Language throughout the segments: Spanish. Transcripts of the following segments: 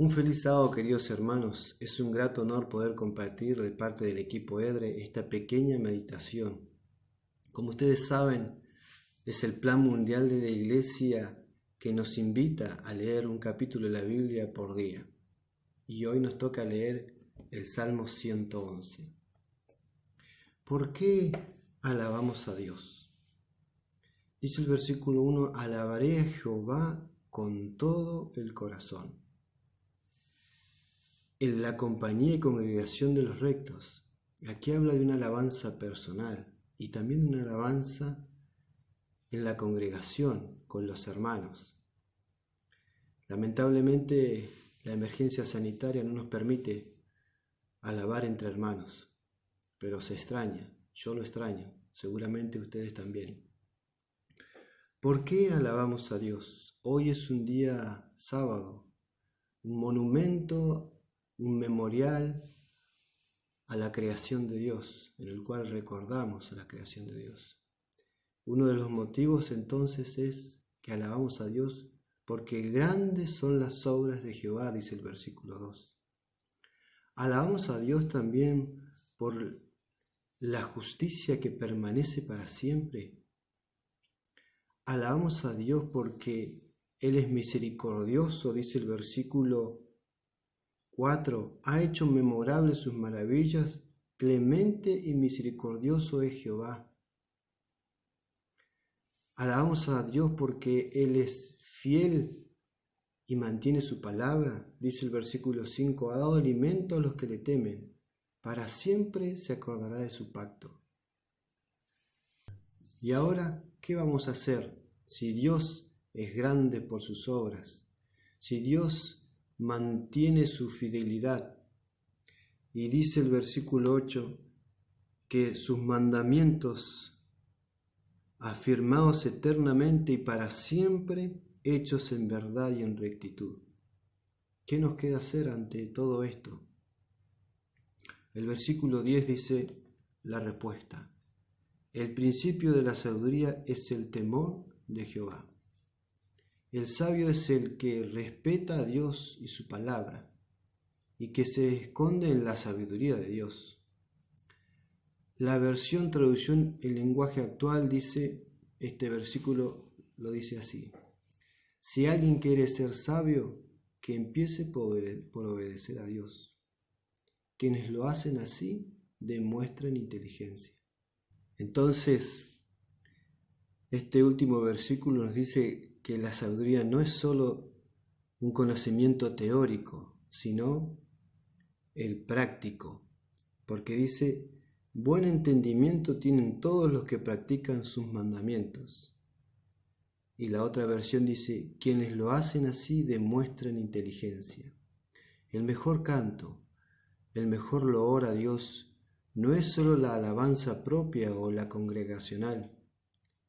Un feliz sábado, queridos hermanos. Es un grato honor poder compartir de parte del equipo EDRE esta pequeña meditación. Como ustedes saben, es el plan mundial de la Iglesia que nos invita a leer un capítulo de la Biblia por día. Y hoy nos toca leer el Salmo 111. ¿Por qué alabamos a Dios? Dice el versículo 1, alabaré a Jehová con todo el corazón, en la compañía y congregación de los rectos. Aquí habla de una alabanza personal y también de una alabanza en la congregación con los hermanos. Lamentablemente, la emergencia sanitaria no nos permite alabar entre hermanos, pero se extraña, yo lo extraño, seguramente ustedes también. ¿Por qué alabamos a Dios? Hoy es un día sábado, un monumento, un memorial a la creación de Dios, en el cual recordamos a la creación de Dios. Uno de los motivos entonces es que alabamos a Dios porque grandes son las obras de Jehová, dice el versículo 2. Alabamos a Dios también por la justicia que permanece para siempre. Alabamos a Dios porque Él es misericordioso, dice el versículo 4. Ha hecho memorables sus maravillas, clemente y misericordioso es Jehová. Alabamos a Dios porque Él es fiel y mantiene su palabra, dice el versículo 5. Ha dado alimento a los que le temen, para siempre se acordará de su pacto. Y ahora, ¿qué vamos a hacer si Dios es grande por sus obras? Si Dios mantiene su fidelidad. Y dice el versículo 8 que sus mandamientos afirmados eternamente y para siempre, hechos en verdad y en rectitud. ¿Qué nos queda hacer ante todo esto? El versículo 10 dice la respuesta. El principio de la sabiduría es el temor de Jehová. El sabio es el que respeta a Dios y su palabra, y que se esconde en la sabiduría de Dios. La versión traducción en lenguaje actual dice, este versículo lo dice así: si alguien quiere ser sabio, que empiece por obedecer a Dios. Quienes lo hacen así demuestran inteligencia. Entonces, este último versículo nos dice que la sabiduría no es solo un conocimiento teórico, sino el práctico, porque dice, buen entendimiento tienen todos los que practican sus mandamientos. Y la otra versión dice, quienes lo hacen así demuestran inteligencia. El mejor canto, el mejor loor a Dios, no es solo la alabanza propia o la congregacional,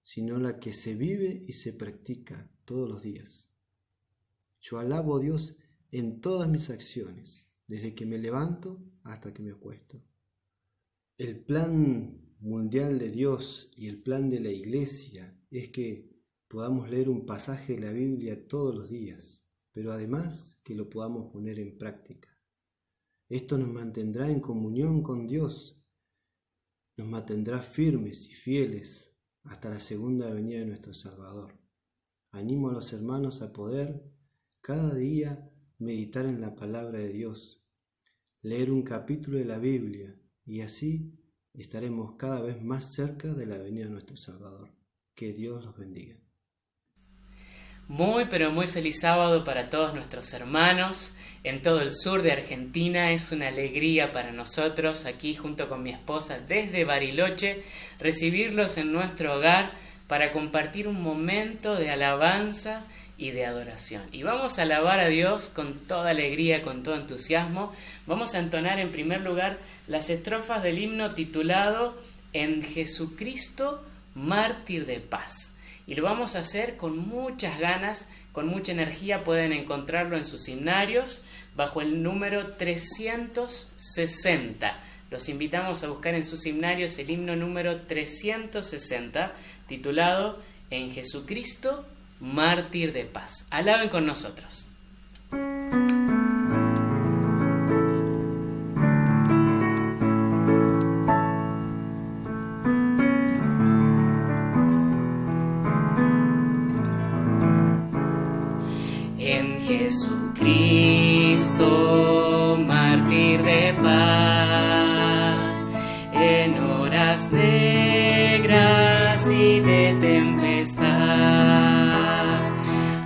sino la que se vive y se practica todos los días. Yo alabo a Dios en todas mis acciones, desde que me levanto hasta que me acuesto. El plan mundial de Dios y el plan de la Iglesia es que podamos leer un pasaje de la Biblia todos los días, pero además que lo podamos poner en práctica. Esto nos mantendrá en comunión con Dios, nos mantendrá firmes y fieles hasta la segunda venida de nuestro Salvador. Animo a los hermanos a poder cada día meditar en la palabra de Dios, leer un capítulo de la Biblia y así estaremos cada vez más cerca de la venida de nuestro Salvador. Que Dios los bendiga. Muy pero muy feliz sábado para todos nuestros hermanos en todo el sur de Argentina. Es una alegría para nosotros aquí junto con mi esposa desde Bariloche recibirlos en nuestro hogar para compartir un momento de alabanza y de adoración. Y vamos a alabar a Dios con toda alegría, con todo entusiasmo. Vamos a entonar en primer lugar las estrofas del himno titulado En Jesucristo, mártir de paz. Y lo vamos a hacer con muchas ganas, con mucha energía. Pueden encontrarlo en sus himnarios bajo el número 360. Los invitamos a buscar en sus himnarios el himno número 360, titulado En Jesucristo, mártir de paz. Alaben con nosotros. Jesucristo, mártir de paz, en horas negras y de tempestad,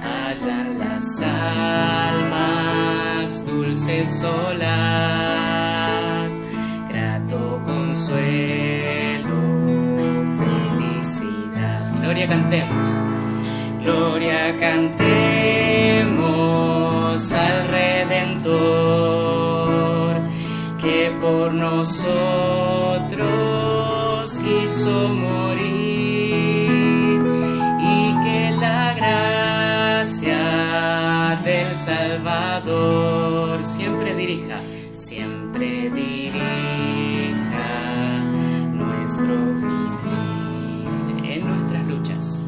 hallan las almas dulces solas, grato consuelo, felicidad. Gloria cantemos. Gloria cantemos al Redentor, que por nosotros quiso morir, y que la gracia del Salvador siempre dirija nuestro vivir en nuestras luchas.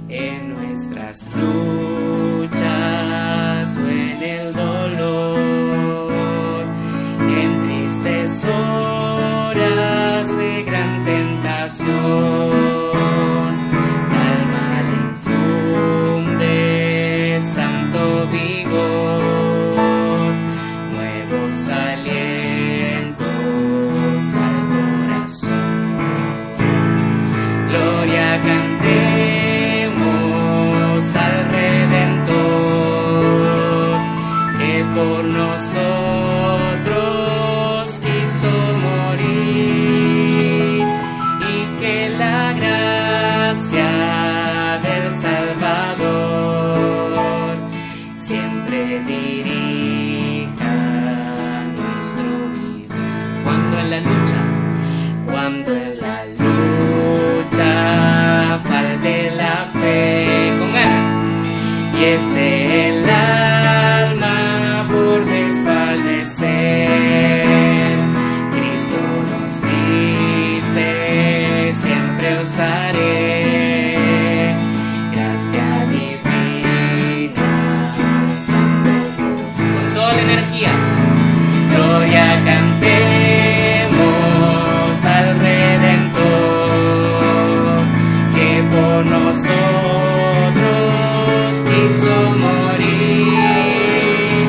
En nuestras luchas o en el dolor, en tristes horas de gran tentación, al mal infunde santo vigor, nuevos alientos al corazón. Gloria al Redentor, que por nosotros quiso morir, y que la gracia del Salvador siempre dirija nuestro vivir. Cuando en la lucha falte la fe con ganas, y esté el alma por desfallecer, Cristo nos dice: siempre os daré gracia divina, santo con toda la energía. Gloria cantemos al Redentor, que por nosotros quiso morir,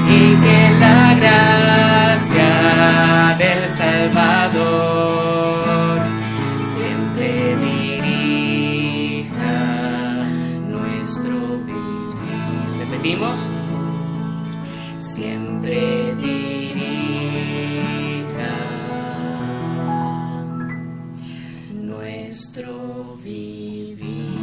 y que la gracia del Salvador siempre dirija nuestro vivir. Repetimos: siempre dirija nuestro vivir.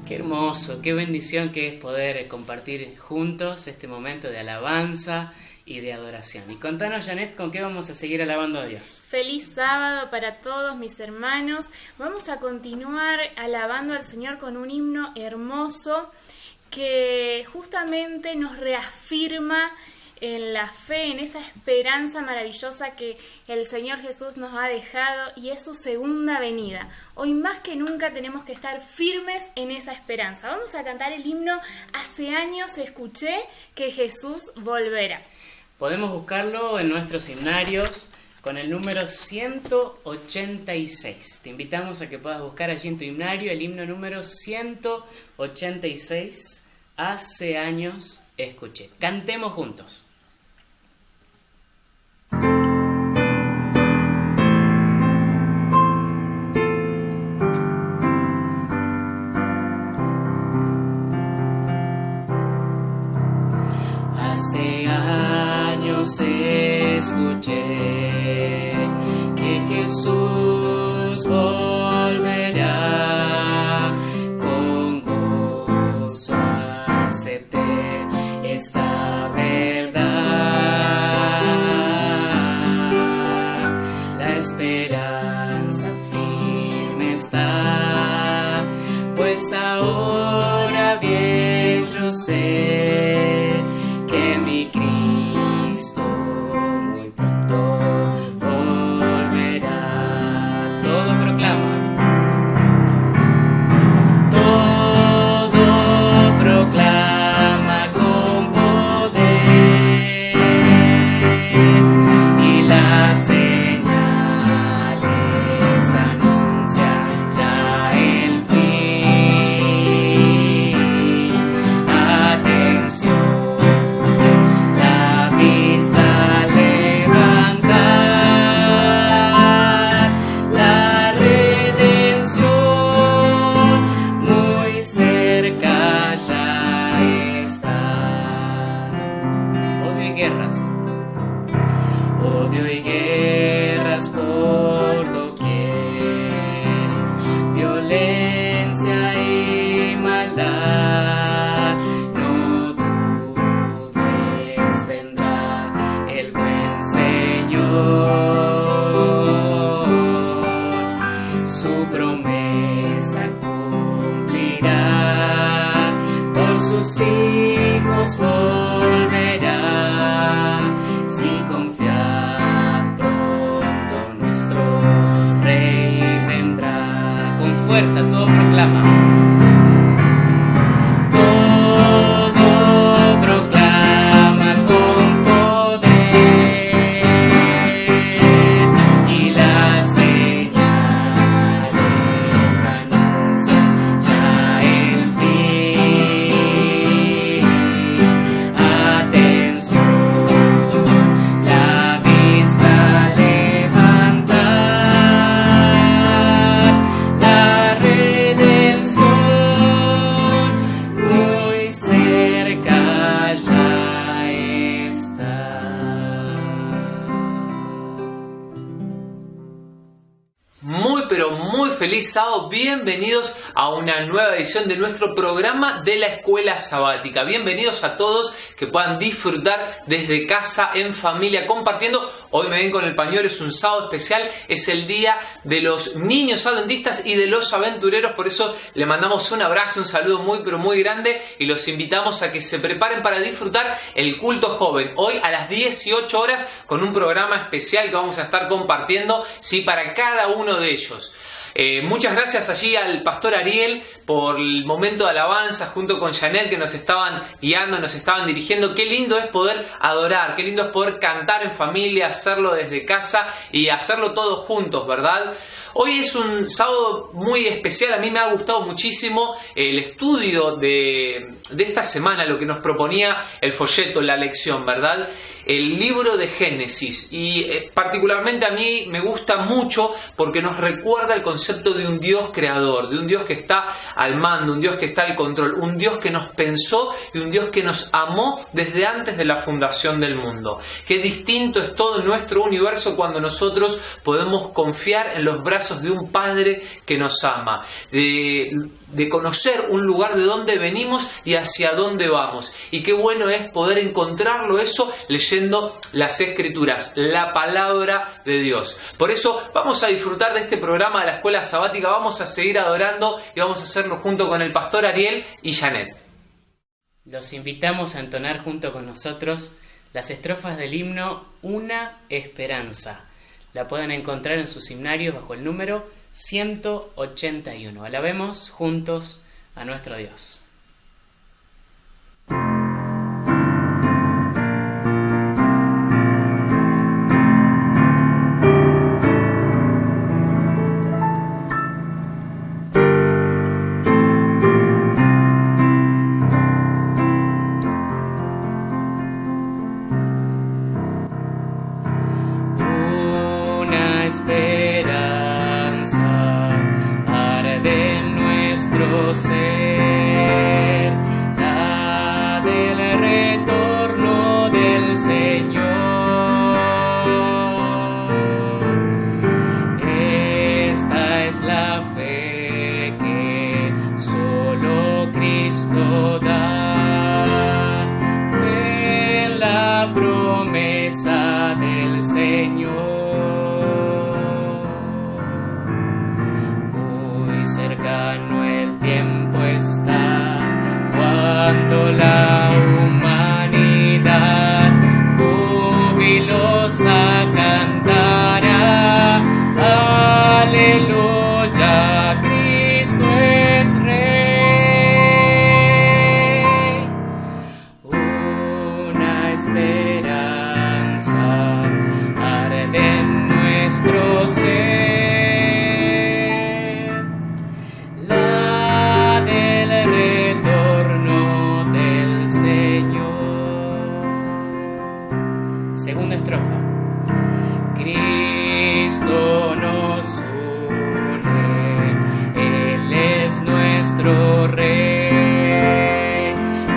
Qué hermoso, qué bendición que es poder compartir juntos este momento de alabanza y de adoración. Y contanos, Janet, ¿con qué vamos a seguir alabando a Dios? Feliz sábado para todos mis hermanos. Vamos a continuar alabando al Señor con un himno hermoso que justamente nos reafirma en la fe, en esa esperanza maravillosa que el Señor Jesús nos ha dejado, y es su segunda venida. Hoy más que nunca tenemos que estar firmes en esa esperanza. Vamos a cantar el himno Hace años escuché que Jesús volverá. Podemos buscarlo en nuestros himnarios con el número 186. Te invitamos a que puedas buscar allí en tu himnario el himno número 186, Hace años escuché. Cantemos juntos. Hace años escuché que Jesús volverá, con gozo acepté esta verdad. La esperanza firme está, pues ahora bien yo sé que mi Cristo muy pronto volverá. odio y guerras por doquier, violencia y maldad. No dudes, vendrá el buen Señor. Su promesa cumplirá, por sus hijos volverá. Si confiad, pronto nuestro Rey vendrá. Con fuerza todo proclama. Feliz sábado, bienvenidos a una nueva edición de nuestro programa de la Escuela Sabática. Bienvenidos a todos que puedan disfrutar desde casa, en familia, compartiendo. Hoy me ven con el pañuelo, es un sábado especial, es el día de los niños adventistas y de los aventureros, por eso le mandamos un abrazo, un saludo muy pero muy grande y los invitamos a que se preparen para disfrutar el culto joven. Hoy a las 18 horas con un programa especial que vamos a estar compartiendo, ¿sí?, para cada uno de ellos. Muchas gracias allí al pastor Ariel por el momento de alabanza junto con Janet, que nos estaban guiando, nos estaban dirigiendo. Qué lindo es poder adorar, qué lindo es poder cantar en familia, hacerlo desde casa y hacerlo todos juntos, ¿verdad? Hoy es un sábado muy especial, a mí me ha gustado muchísimo el estudio de esta semana, lo que nos proponía el folleto, la lección, ¿verdad? El libro de Génesis, y particularmente a mí me gusta mucho porque nos recuerda el concepto de un Dios creador, de un Dios que está al mando, un Dios que está al control, un Dios que nos pensó y un Dios que nos amó desde antes de la fundación del mundo. Qué distinto es todo nuestro universo cuando nosotros podemos confiar en los brazos de un Padre que nos ama, de conocer un lugar de donde venimos y hacia dónde vamos. Y qué bueno es poder encontrarlo eso leyendo las Escrituras, la palabra de Dios. Por eso vamos a disfrutar de este programa de la Escuela Sabática, vamos a seguir adorando y vamos a hacerlo junto con el pastor Ariel y Janet. Los invitamos a entonar junto con nosotros las estrofas del himno Una Esperanza. La pueden encontrar en sus himnarios bajo el número 181. Alabemos juntos a nuestro Dios.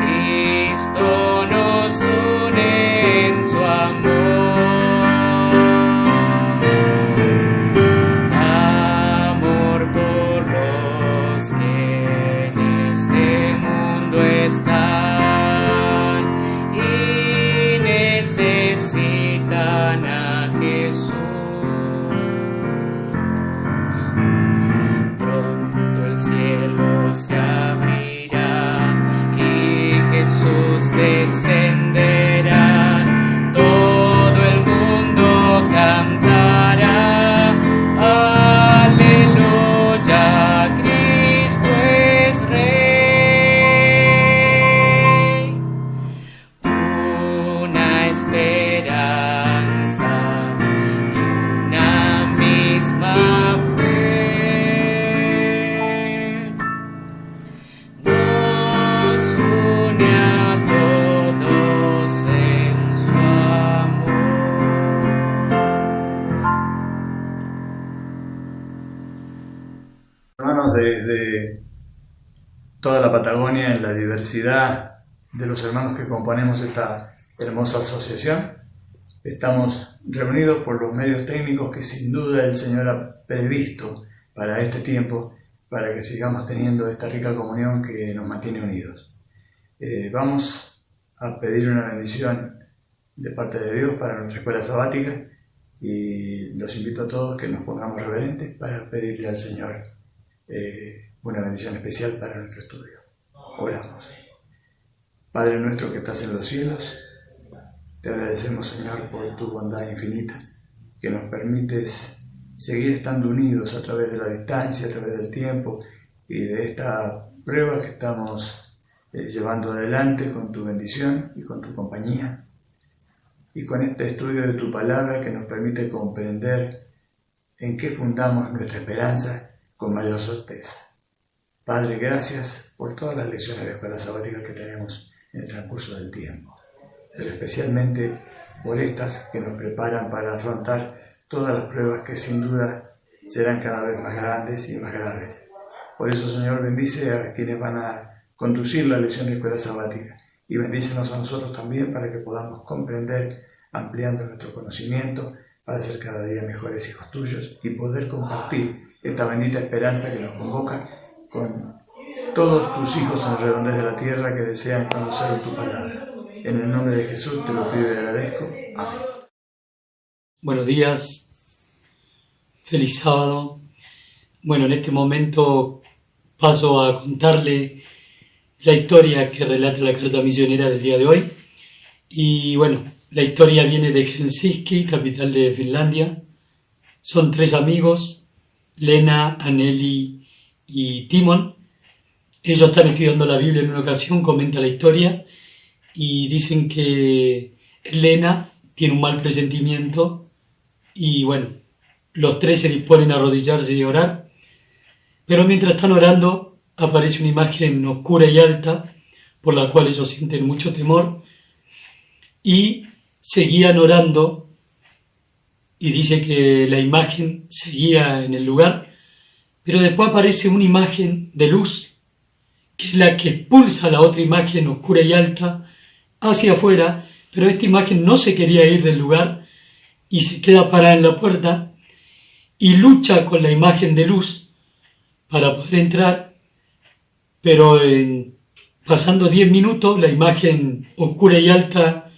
Cristo nos une en su amor. Jesús. Pronto el cielo se abrirá y Jesús descenderá. Todo el mundo cantará. Aleluya, Cristo es Rey. Una esperanza y una misma fe nos une a todos en su amor. Hermanos, desde toda la Patagonia, en la diversidad de los hermanos que componemos esta hermosa asociación, estamos reunidos por los medios técnicos que sin duda el Señor ha previsto para este tiempo, para que sigamos teniendo esta rica comunión que nos mantiene unidos. Vamos a pedir una bendición de parte de Dios para nuestra escuela sabática y los invito a todos que nos pongamos reverentes para pedirle al Señor una bendición especial para nuestro estudio. Oramos. Padre nuestro que estás en los cielos, te agradecemos, Señor, por tu bondad infinita, que nos permites seguir estando unidos a través de la distancia, a través del tiempo y de esta prueba que estamos llevando adelante con tu bendición y con tu compañía, y con este estudio de tu palabra que nos permite comprender en qué fundamos nuestra esperanza con mayor certeza. Padre, gracias por todas las lecciones de escuela sabática que tenemos en el transcurso del tiempo, pero especialmente por estas que nos preparan para afrontar todas las pruebas que sin duda serán cada vez más grandes y más graves. Por eso, Señor, bendice a quienes van a conducir la lección de escuela sabática y bendícenos a nosotros también para que podamos comprender, ampliando nuestro conocimiento, para ser cada día mejores hijos tuyos y poder compartir esta bendita esperanza que nos convoca con todos tus hijos en redondez de la tierra que desean conocer tu palabra. En el nombre de Jesús te lo pido y agradezco. Amén. Buenos días, feliz sábado. Bueno, en este momento paso a contarle la historia que relata la carta misionera del día de hoy. Y bueno, la historia viene de Helsinki, capital de Finlandia. Son 3 amigos, Lena, Anneli y Timon. Ellos están estudiando la Biblia en una ocasión, comenta la historia y dicen que Lena tiene un mal presentimiento y bueno, los 3 se disponen a arrodillarse y orar, pero mientras están orando aparece una imagen oscura y alta por la cual ellos sienten mucho temor y seguían orando y dice que la imagen seguía en el lugar, pero después aparece una imagen de luz que es la que expulsa a la otra imagen oscura y alta hacia afuera, pero esta imagen no se quería ir del lugar y se queda parada en la puerta y lucha con la imagen de luz para poder entrar, pero pasando 10 minutos la imagen oscura y alta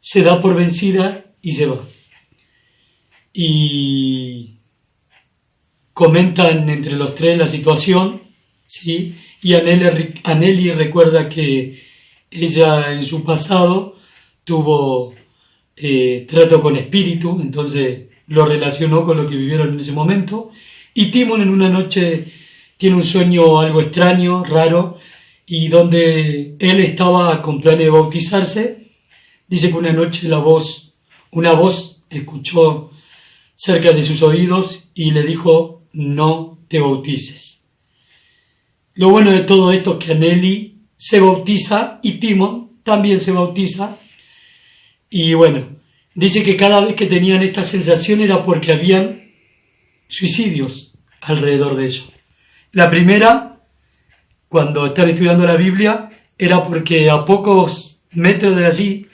se da por vencida y se va. Y comentan entre los 3 la situación, ¿sí? Y Anneli recuerda que ella en su pasado tuvo trato con espíritu, entonces lo relacionó con lo que vivieron en ese momento. Y Timon en una noche tiene un sueño algo extraño, raro, y donde él estaba con planes de bautizarse. Dice que una noche una voz escuchó cerca de sus oídos y le dijo: no te bautices. Lo bueno de todo esto es que Anneli se bautiza y Timon también se bautiza. Y bueno, dice que cada vez que tenían esta sensación era porque habían suicidios alrededor de ellos. La primera, cuando están estudiando la Biblia, era porque a pocos metros de allí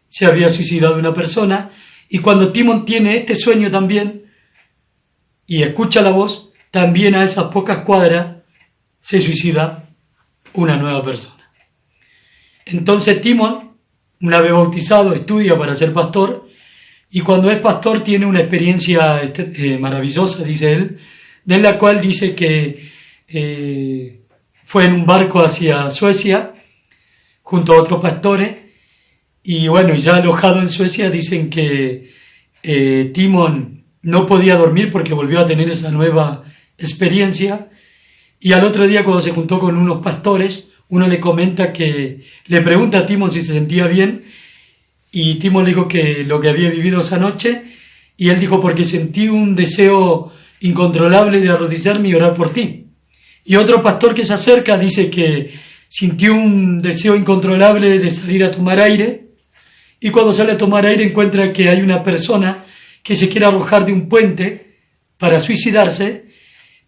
se había suicidado una persona. Y cuando Timon tiene este sueño también y escucha la voz, también a esas pocas cuadras se suicida una nueva persona. Entonces Timon, una vez bautizado, estudia para ser pastor, y cuando es pastor tiene una experiencia maravillosa, dice él, de la cual dice que fue en un barco hacia Suecia junto a otros pastores, y bueno, ya alojado en Suecia dicen que Timón no podía dormir porque volvió a tener esa nueva experiencia, y al otro día cuando se juntó con unos pastores, uno le comenta que le pregunta a Timón si se sentía bien, y Timón le dijo que lo que había vivido esa noche, y él dijo: porque sentí un deseo incontrolable de arrodillarme y orar por ti. Y otro pastor que se acerca dice que sintió un deseo incontrolable de salir a tomar aire, y cuando sale a tomar aire encuentra que hay una persona que se quiere arrojar de un puente para suicidarse,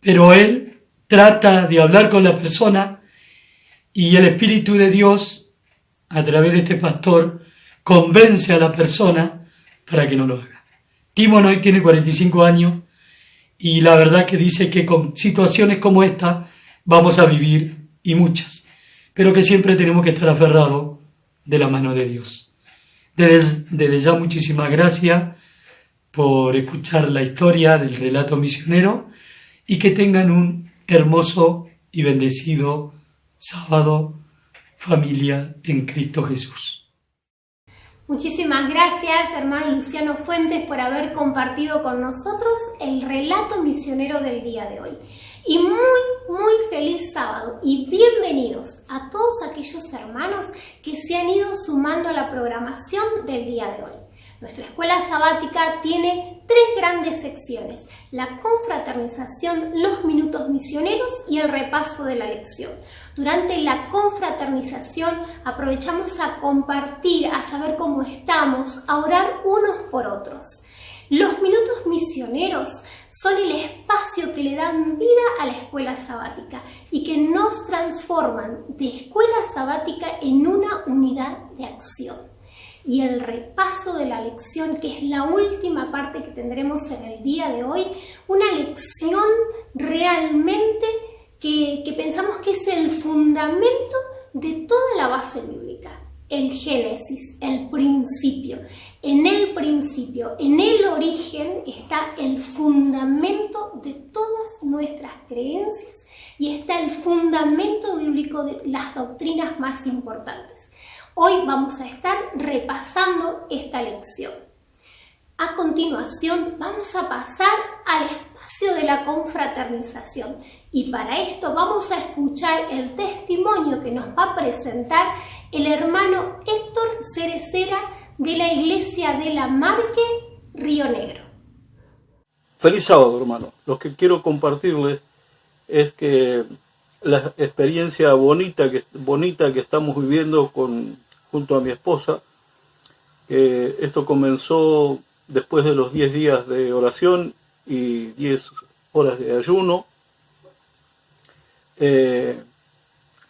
pero él trata de hablar con la persona, y el Espíritu de Dios, a través de este pastor, convence a la persona para que no lo haga. Timón hoy tiene 45 años, y la verdad que dice que con situaciones como esta vamos a vivir, y muchas, pero que siempre tenemos que estar aferrados de la mano de Dios. Desde ya muchísimas gracias por escuchar la historia del relato misionero, y que tengan un hermoso y bendecido sábado, familia en Cristo Jesús. Muchísimas gracias, hermano Luciano Fuentes, por haber compartido con nosotros el relato misionero del día de hoy. Y muy feliz sábado, y bienvenidos a todos aquellos hermanos que se han ido sumando a la programación del día de hoy. Nuestra escuela sabática tiene 3 grandes secciones: la confraternización, los minutos misioneros y el repaso de la lección. Durante la confraternización aprovechamos a compartir, a saber cómo estamos, a orar unos por otros. Los minutos misioneros son el espacio que le dan vida a la escuela sabática y que nos transforman de escuela sabática en una unidad de acción. Y el repaso de la lección, que es la última parte que tendremos en el día de hoy, una lección realmente que pensamos que es el fundamento de toda la base bíblica. El Génesis, el principio. En el principio, en el origen, está el fundamento de todas nuestras creencias y está el fundamento bíblico de las doctrinas más importantes. Hoy vamos a estar repasando esta lección. A continuación vamos a pasar al espacio de la confraternización, y para esto vamos a escuchar el testimonio que nos va a presentar el hermano Héctor Cerecera de la Iglesia de la Marque, Río Negro. Feliz sábado, hermano. Lo que quiero compartirles es que la experiencia bonita que estamos viviendo junto a mi esposa, que esto comenzó después de los 10 días de oración y 10 horas de ayuno,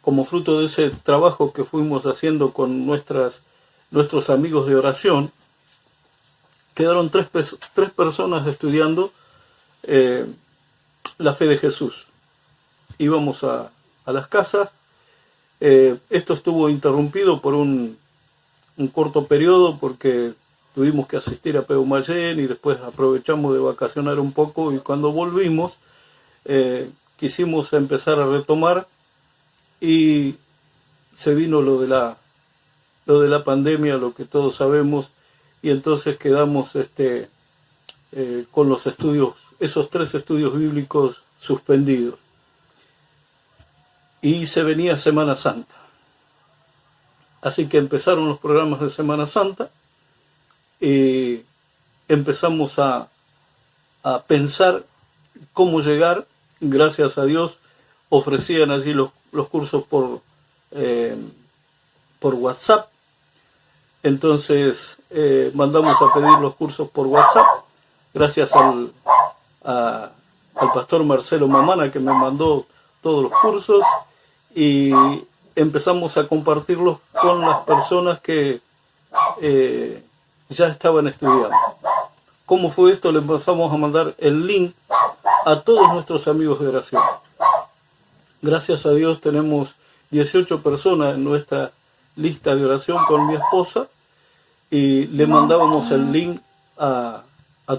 como fruto de ese trabajo que fuimos haciendo con nuestros amigos de oración, quedaron tres personas estudiando la fe de Jesús. Íbamos a las casas. Esto estuvo interrumpido por un corto periodo porque tuvimos que asistir a Peumayén y después aprovechamos de vacacionar un poco, y cuando volvimos quisimos empezar a retomar, y se vino lo de la pandemia, lo que todos sabemos, y entonces quedamos con los estudios, esos 3 estudios bíblicos suspendidos. Y se venía Semana Santa. Así que empezaron los programas de Semana Santa y empezamos a pensar cómo llegar. Gracias a Dios ofrecían allí los cursos por WhatsApp. Entonces mandamos a pedir los cursos por WhatsApp. Gracias al pastor Marcelo Mamana, que me mandó todos los cursos, y empezamos a compartirlos con las personas que ya estaban estudiando. ¿Cómo fue esto? Le empezamos a mandar el link a todos nuestros amigos de oración. Gracias a Dios tenemos 18 personas en nuestra lista de oración con mi esposa, y le mandábamos el link a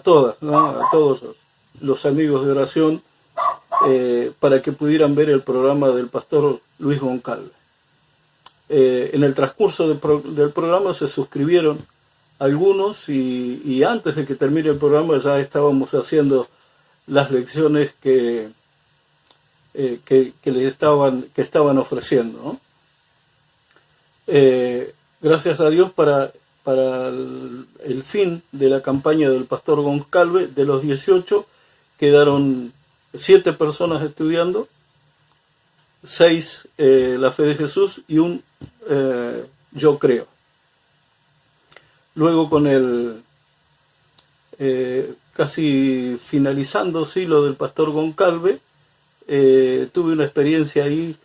todas, ¿no? A todos los amigos de oración, para que pudieran ver el programa del pastor Luis Goncalves. En el transcurso del programa se suscribieron algunos y antes de que termine el programa ya estábamos haciendo las lecciones que estaban ofreciendo, ¿no? Gracias a Dios para el fin de la campaña del pastor Goncalves, de los 18 quedaron 7 personas estudiando, 6 la fe de Jesús y un yo creo. Luego con el casi finalizando lo del pastor Goncalves, tuve una experiencia ahí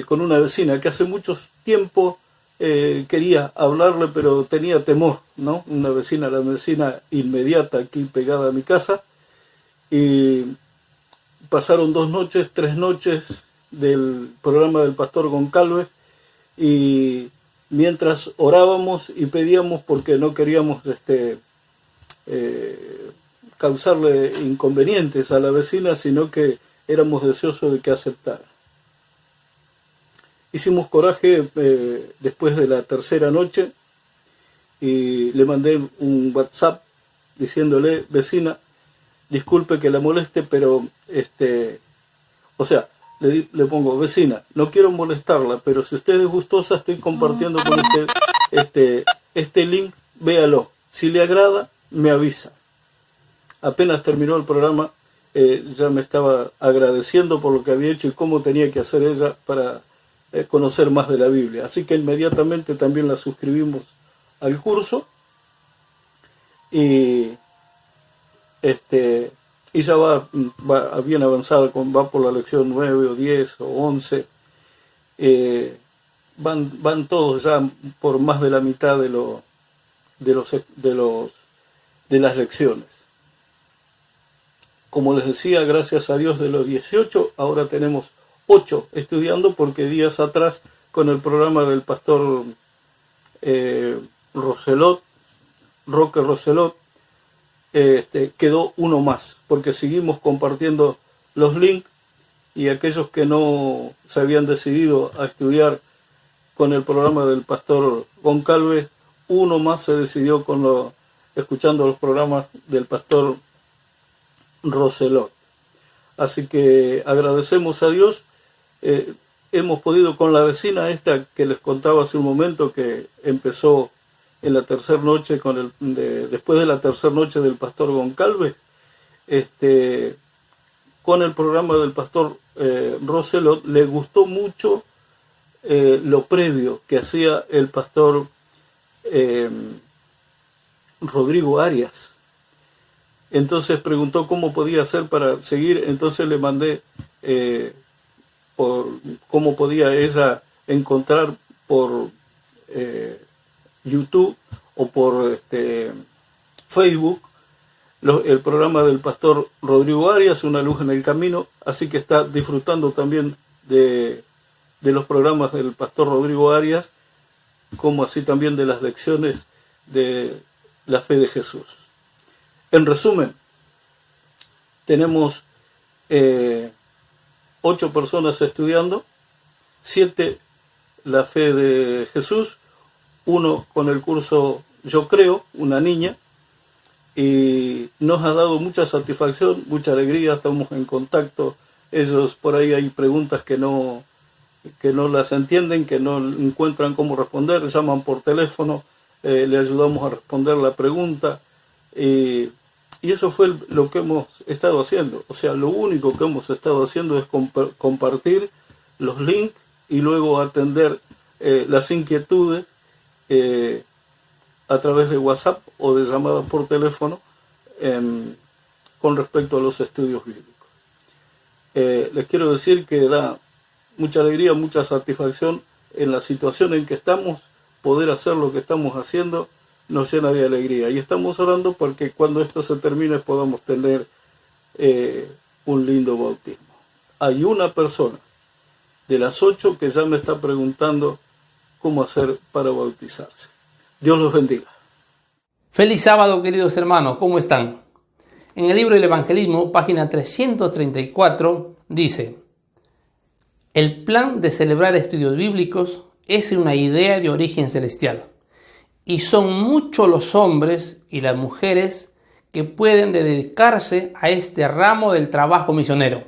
con una vecina que hace mucho tiempo quería hablarle, pero tenía temor, ¿no? La vecina inmediata aquí pegada a mi casa, y pasaron 2 noches, 3 noches del programa del pastor Goncalves, y mientras orábamos y pedíamos, porque no queríamos causarle inconvenientes a la vecina, sino que éramos deseosos de que aceptara. Hicimos coraje después de la tercera noche y le mandé un WhatsApp diciéndole: vecina, disculpe que la moleste, pero le pongo: vecina, no quiero molestarla, pero si usted es gustosa, estoy compartiendo con usted este link, véalo, si le agrada, me avisa. Apenas terminó el programa, ya me estaba agradeciendo por lo que había hecho y cómo tenía que hacer ella para conocer más de la Biblia. Así que inmediatamente también la suscribimos al curso, y ya va bien avanzada, va por la lección 9 o 10 o 11. Van todos ya por más de la mitad de las lecciones. Como les decía, gracias a Dios, de los 18, ahora tenemos 8 estudiando, porque días atrás, con el programa del pastor Roque Roselot, quedó uno más, porque seguimos compartiendo los links, y aquellos que no se habían decidido a estudiar con el programa del pastor Goncalves, uno más se decidió escuchando los programas del pastor Roselot. Así que agradecemos a Dios. Hemos podido, con la vecina esta que les contaba hace un momento, que empezó en la tercera noche, después de la tercera noche del pastor Goncalves, con el programa del pastor Roselot, le gustó mucho lo previo que hacía el pastor Rodrigo Arias. Entonces preguntó cómo podía hacer para seguir. Entonces le mandé cómo podía ella encontrar por YouTube o por Facebook el programa del pastor Rodrigo Arias, Una luz en el camino. Así que está disfrutando también de los programas del pastor Rodrigo Arias, como así también de las lecciones de la fe de Jesús. En resumen, tenemos 8 personas estudiando, 7 la fe de Jesús, 1 con el curso Yo Creo, una niña, y nos ha dado mucha satisfacción, mucha alegría. Estamos en contacto. Ellos, por ahí hay preguntas que no las entienden, que no encuentran cómo responder, llaman por teléfono, le ayudamos a responder la pregunta, y eso fue lo que hemos estado haciendo. O sea, lo único que hemos estado haciendo es compartir los links y luego atender las inquietudes a través de WhatsApp o de llamadas por teléfono con respecto a los estudios bíblicos. Les quiero decir que da mucha alegría, mucha satisfacción en la situación en que estamos. Poder hacer lo que estamos haciendo nos llena de alegría, y estamos orando porque cuando esto se termine podamos tener un lindo bautismo. Hay una persona de las 8 que ya me está preguntando cómo hacer para bautizarse. Dios los bendiga. Feliz sábado, queridos hermanos, ¿cómo están? En el libro del Evangelismo, página 334, dice: el plan de celebrar estudios bíblicos es una idea de origen celestial, y son muchos los hombres y las mujeres que pueden dedicarse a este ramo del trabajo misionero.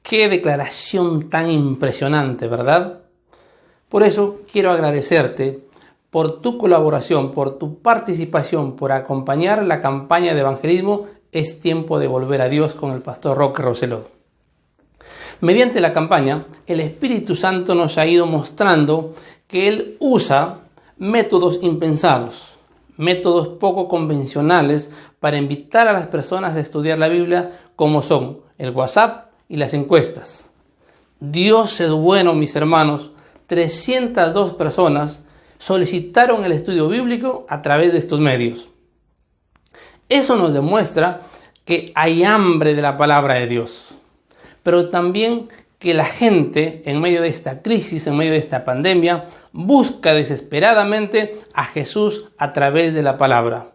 ¡Qué declaración tan impresionante!, ¿verdad? Por eso quiero agradecerte por tu colaboración, por tu participación, por acompañar la campaña de evangelismo Es tiempo de volver a Dios con el pastor Roque Roselot. Mediante la campaña, el Espíritu Santo nos ha ido mostrando que Él usa métodos impensados, métodos poco convencionales para invitar a las personas a estudiar la Biblia, como son el WhatsApp y las encuestas. Dios es bueno, mis hermanos. 302 personas solicitaron el estudio bíblico a través de estos medios. Eso nos demuestra que hay hambre de la palabra de Dios, pero también que la gente, en medio de esta crisis, en medio de esta pandemia, busca desesperadamente a Jesús a través de la palabra.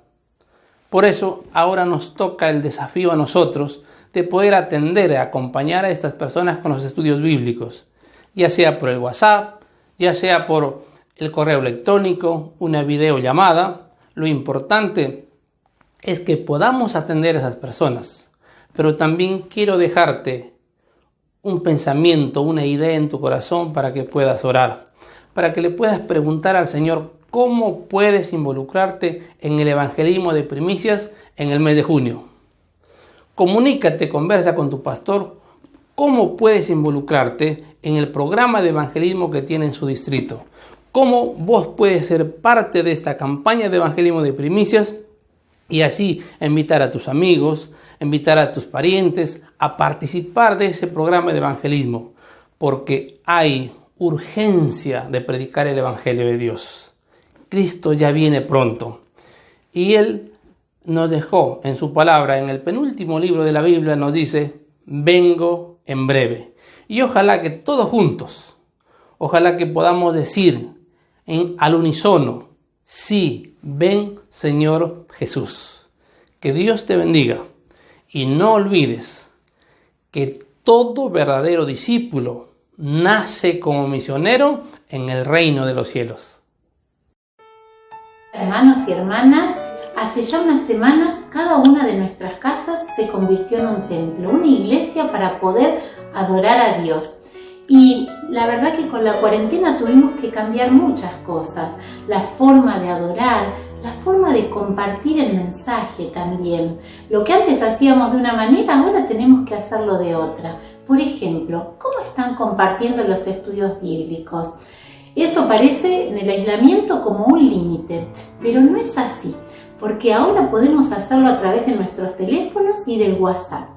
Por eso ahora nos toca el desafío a nosotros de poder atender y acompañar a estas personas con los estudios bíblicos, ya sea por el WhatsApp, ya sea por el correo electrónico, una videollamada. Lo importante es que podamos atender a esas personas, pero también quiero dejarte un pensamiento, una idea en tu corazón para que puedas orar, para que le puedas preguntar al Señor cómo puedes involucrarte en el evangelismo de primicias en el mes de junio. Comunícate, conversa con tu pastor cómo puedes involucrarte en el programa de evangelismo que tiene en su distrito, cómo vos puedes ser parte de esta campaña de evangelismo de primicias y así invitar a tus amigos, invitar a tus parientes a participar de ese programa de evangelismo, porque hay urgencia de predicar el evangelio de Dios. Cristo ya viene pronto y Él nos dejó en su palabra, en el penúltimo libro de la Biblia, nos dice: vengo en breve. Y ojalá que todos juntos, ojalá que podamos decir al unísono: sí, ven Señor Jesús. Que Dios te bendiga y no olvides que todo verdadero discípulo nace como misionero en el reino de los cielos. Hermanos y hermanas, hace ya unas semanas cada una de nuestras casas se convirtió en un templo, una iglesia para poder adorar a Dios. Y la verdad que con la cuarentena tuvimos que cambiar muchas cosas, la forma de adorar, la forma de compartir el mensaje también. Lo que antes hacíamos de una manera, ahora tenemos que hacerlo de otra. Por ejemplo, ¿cómo están compartiendo los estudios bíblicos? Eso parece en el aislamiento como un límite, pero no es así, porque ahora podemos hacerlo a través de nuestros teléfonos y del WhatsApp.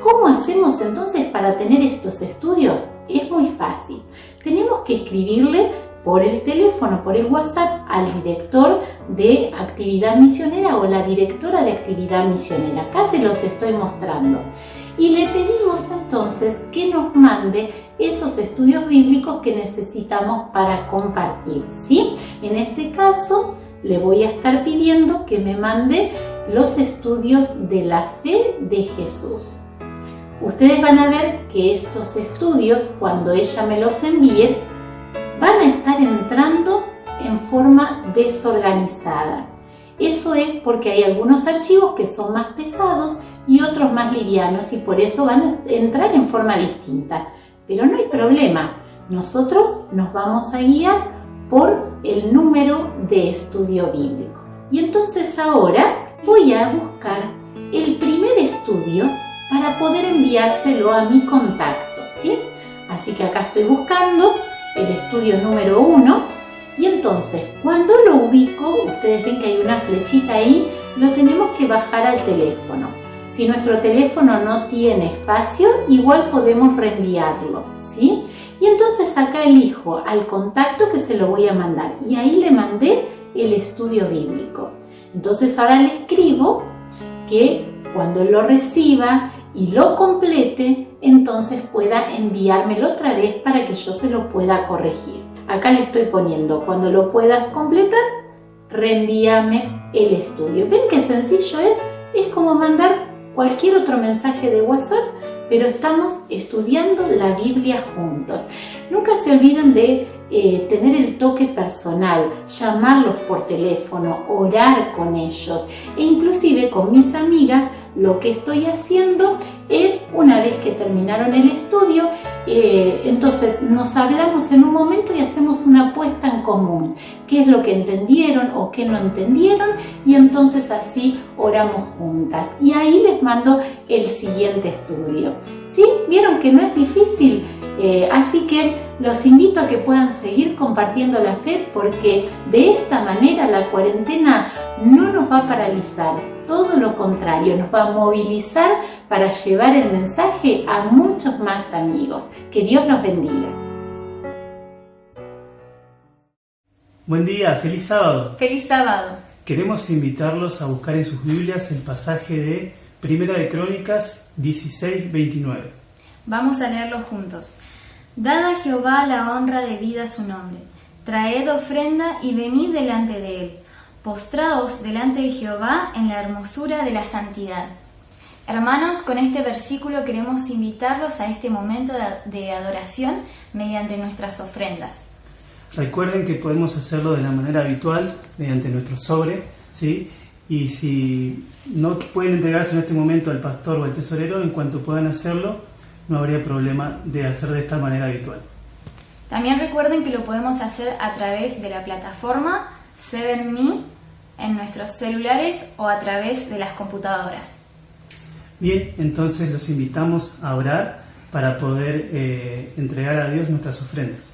¿Cómo hacemos entonces para tener estos estudios? Es muy fácil. Tenemos que escribirle por el teléfono, por el WhatsApp, al director de actividad misionera o la directora de actividad misionera. Acá se los estoy mostrando. Y le pedimos entonces que nos mande esos estudios bíblicos que necesitamos para compartir, ¿sí? En este caso, le voy a estar pidiendo que me mande los estudios de la fe de Jesús. Ustedes van a ver que estos estudios, cuando ella me los envíe, van a estar entrando en forma desorganizada. Eso es porque hay algunos archivos que son más pesados y otros más livianos y por eso van a entrar en forma distinta. Pero no hay problema, nosotros nos vamos a guiar por el número de estudio bíblico. Y entonces ahora voy a buscar el primer estudio para poder enviárselo a mi contacto, ¿sí? Así que acá estoy buscando el estudio número 1 y entonces cuando lo ubico, ustedes ven que hay una flechita ahí, lo tenemos que bajar al teléfono. Si nuestro teléfono no tiene espacio, igual podemos reenviarlo, ¿sí? Y entonces acá elijo al contacto que se lo voy a mandar y ahí le mandé el estudio bíblico. Entonces ahora le escribo que cuando lo reciba y lo complete, entonces pueda enviármelo otra vez para que yo se lo pueda corregir. Acá le estoy poniendo: cuando lo puedas completar, reenvíame el estudio. ¿Ven qué sencillo es? Es como mandar cualquier otro mensaje de WhatsApp, pero estamos estudiando la Biblia juntos. Nunca se olviden de tener el toque personal, llamarlos por teléfono, orar con ellos, e inclusive con mis amigas lo que estoy haciendo es, una vez que terminaron el estudio, entonces nos hablamos en un momento y hacemos una apuesta en común, qué es lo que entendieron o qué no entendieron, y entonces así oramos juntas, y ahí les mando el siguiente estudio. ¿Sí? ¿Vieron que no es difícil? Así que los invito a que puedan seguir compartiendo la fe, porque de esta manera la cuarentena no nos va a paralizar, todo lo contrario, nos va a movilizar para llevar el mensaje a muchos más amigos. Que Dios los bendiga. Buen día, feliz sábado. ¡Feliz sábado! Queremos invitarlos a buscar en sus Biblias el pasaje de Primera de Crónicas 16:29. Vamos a leerlo juntos. Dad a Jehová la honra debida a su nombre. Traed ofrenda y venid delante de él. Postraos delante de Jehová en la hermosura de la santidad. Hermanos, con este versículo queremos invitarlos a este momento de adoración mediante nuestras ofrendas. Recuerden que podemos hacerlo de la manera habitual, mediante nuestro sobre, ¿sí? Y si no pueden entregarse en este momento al pastor o al tesorero, en cuanto puedan hacerlo, no habría problema de hacer de esta manera habitual. También recuerden que lo podemos hacer a través de la plataforma 7Me en nuestros celulares o a través de las computadoras. Bien, entonces los invitamos a orar para poder entregar a Dios nuestras ofrendas.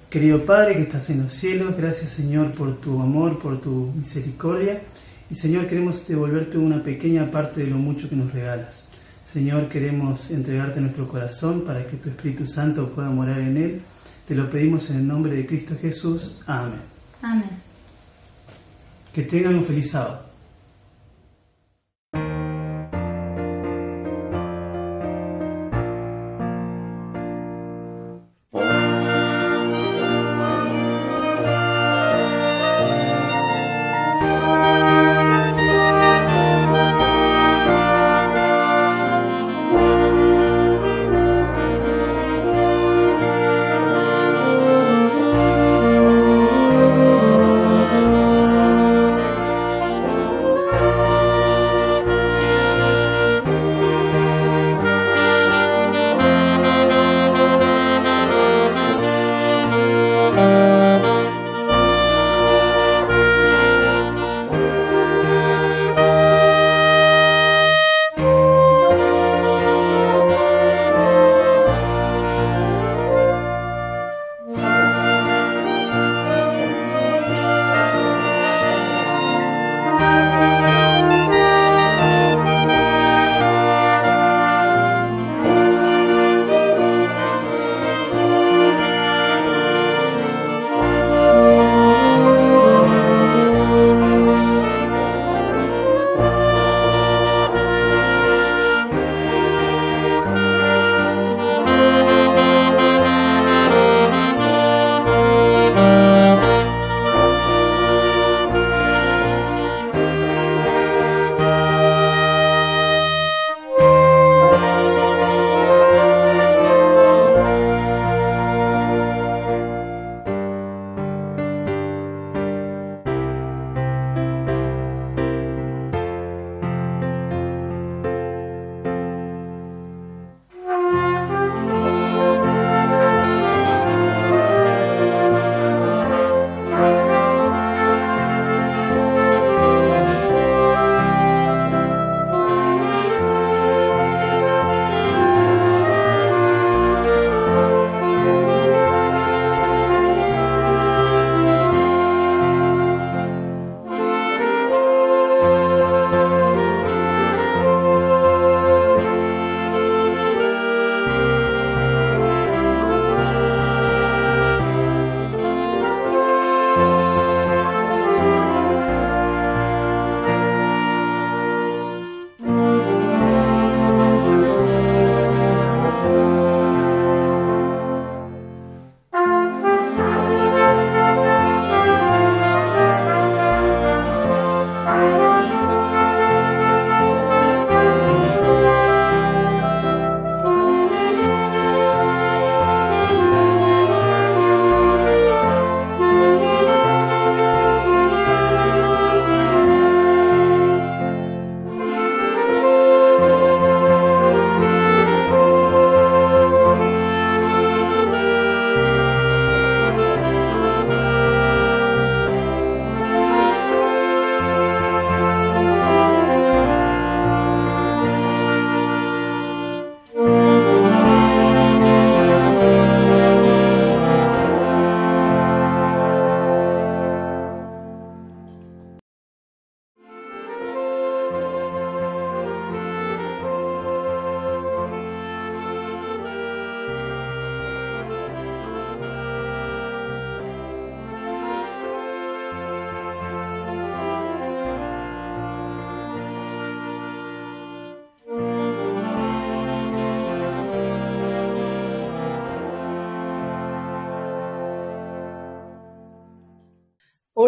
Querido Padre que estás en los cielos, gracias Señor por tu amor, por tu misericordia. Y Señor, queremos devolverte una pequeña parte de lo mucho que nos regalas. Señor, queremos entregarte nuestro corazón para que tu Espíritu Santo pueda morar en él. Te lo pedimos en el nombre de Cristo Jesús. Amén. Amén. Que tengan un feliz sábado.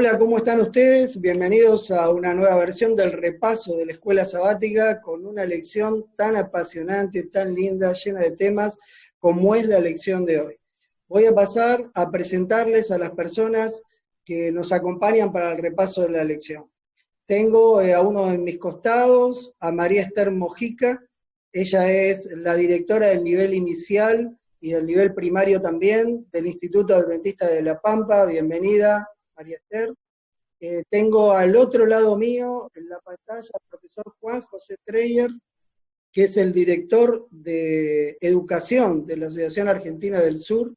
Hola, ¿cómo están ustedes? Bienvenidos a una nueva versión del repaso de la escuela sabática con una lección tan apasionante, tan linda, llena de temas como es la lección de hoy. Voy a pasar a presentarles a las personas que nos acompañan para el repaso de la lección. Tengo a uno de mis costados, a María Esther Mojica. Ella es la directora del nivel inicial y del nivel primario también del Instituto Adventista de La Pampa. Bienvenida, María Esther. Tengo al otro lado mío, en la pantalla, al profesor Juan José Treyer, que es el director de Educación de la Asociación Argentina del Sur.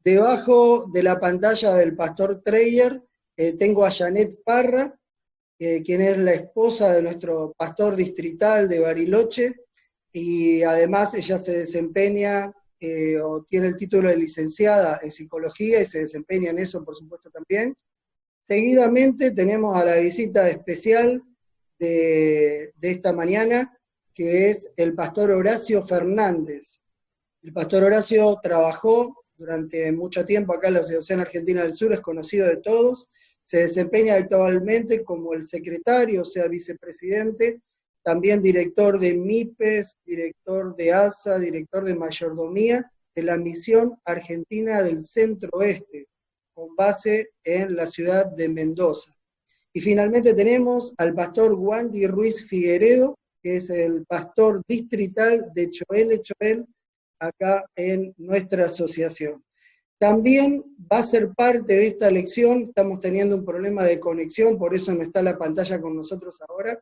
Debajo de la pantalla del pastor Treyer tengo a Janet Parra, quien es la esposa de nuestro pastor distrital de Bariloche, y además ella se desempeña o tiene el título de licenciada en psicología y se desempeña en eso, por supuesto, también. Seguidamente tenemos a la visita especial de esta mañana, que es el pastor Horacio Fernández. El pastor Horacio trabajó durante mucho tiempo acá en la Asociación Argentina del Sur, es conocido de todos, se desempeña actualmente como el secretario, o sea, vicepresidente, también director de MIPES, director de ASA, director de mayordomía de la Misión Argentina del Centro Oeste, con base en la ciudad de Mendoza. Y finalmente tenemos al pastor Wandy Ruiz Figueredo, que es el pastor distrital de Choel, acá en nuestra asociación. También va a ser parte de esta lección, estamos teniendo un problema de conexión, por eso no está la pantalla con nosotros ahora,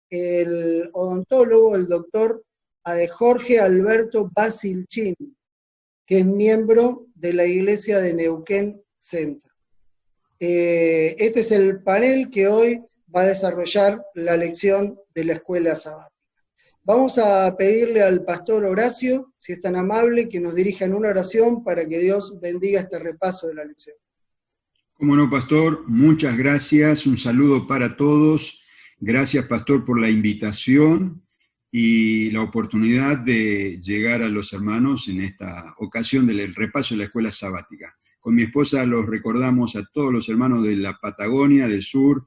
el odontólogo, el doctor Jorge Alberto Basilchín, que es miembro de la iglesia de Neuquén Centro. Este es el panel que hoy va a desarrollar la lección de la escuela sabática. Vamos a pedirle al pastor Horacio, si es tan amable, que nos dirija en una oración para que Dios bendiga este repaso de la lección. Cómo no, pastor, muchas gracias, un saludo para todos. Gracias, pastor, por la invitación y la oportunidad de llegar a los hermanos en esta ocasión del repaso de la escuela sabática. Con mi esposa los recordamos a todos los hermanos de la Patagonia, del sur,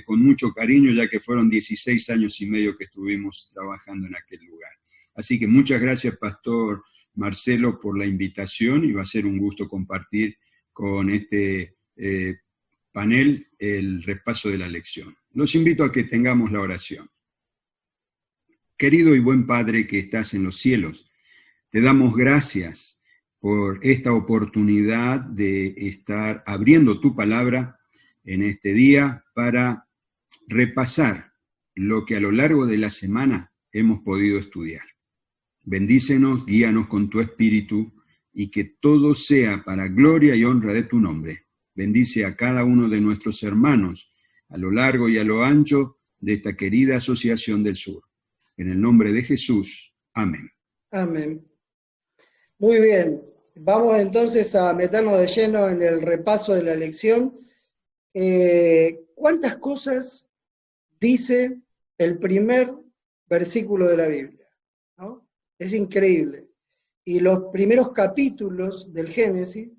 con mucho cariño, ya que fueron 16 años y medio que estuvimos trabajando en aquel lugar. Así que muchas gracias, pastor Marcelo, por la invitación, y va a ser un gusto compartir con este panel el repaso de la lección. Los invito a que tengamos la oración. Querido y buen Padre que estás en los cielos, te damos gracias por esta oportunidad de estar abriendo tu palabra en este día para repasar lo que a lo largo de la semana hemos podido estudiar. Bendícenos, guíanos con tu espíritu y que todo sea para gloria y honra de tu nombre. Bendice a cada uno de nuestros hermanos a lo largo y a lo ancho de esta querida Asociación del Sur. En el nombre de Jesús. Amén. Amén. Muy bien. Vamos entonces a meternos de lleno en el repaso de la lección. ¿Cuántas cosas dice el primer versículo de la Biblia? ¿No? Es increíble. Y los primeros capítulos del Génesis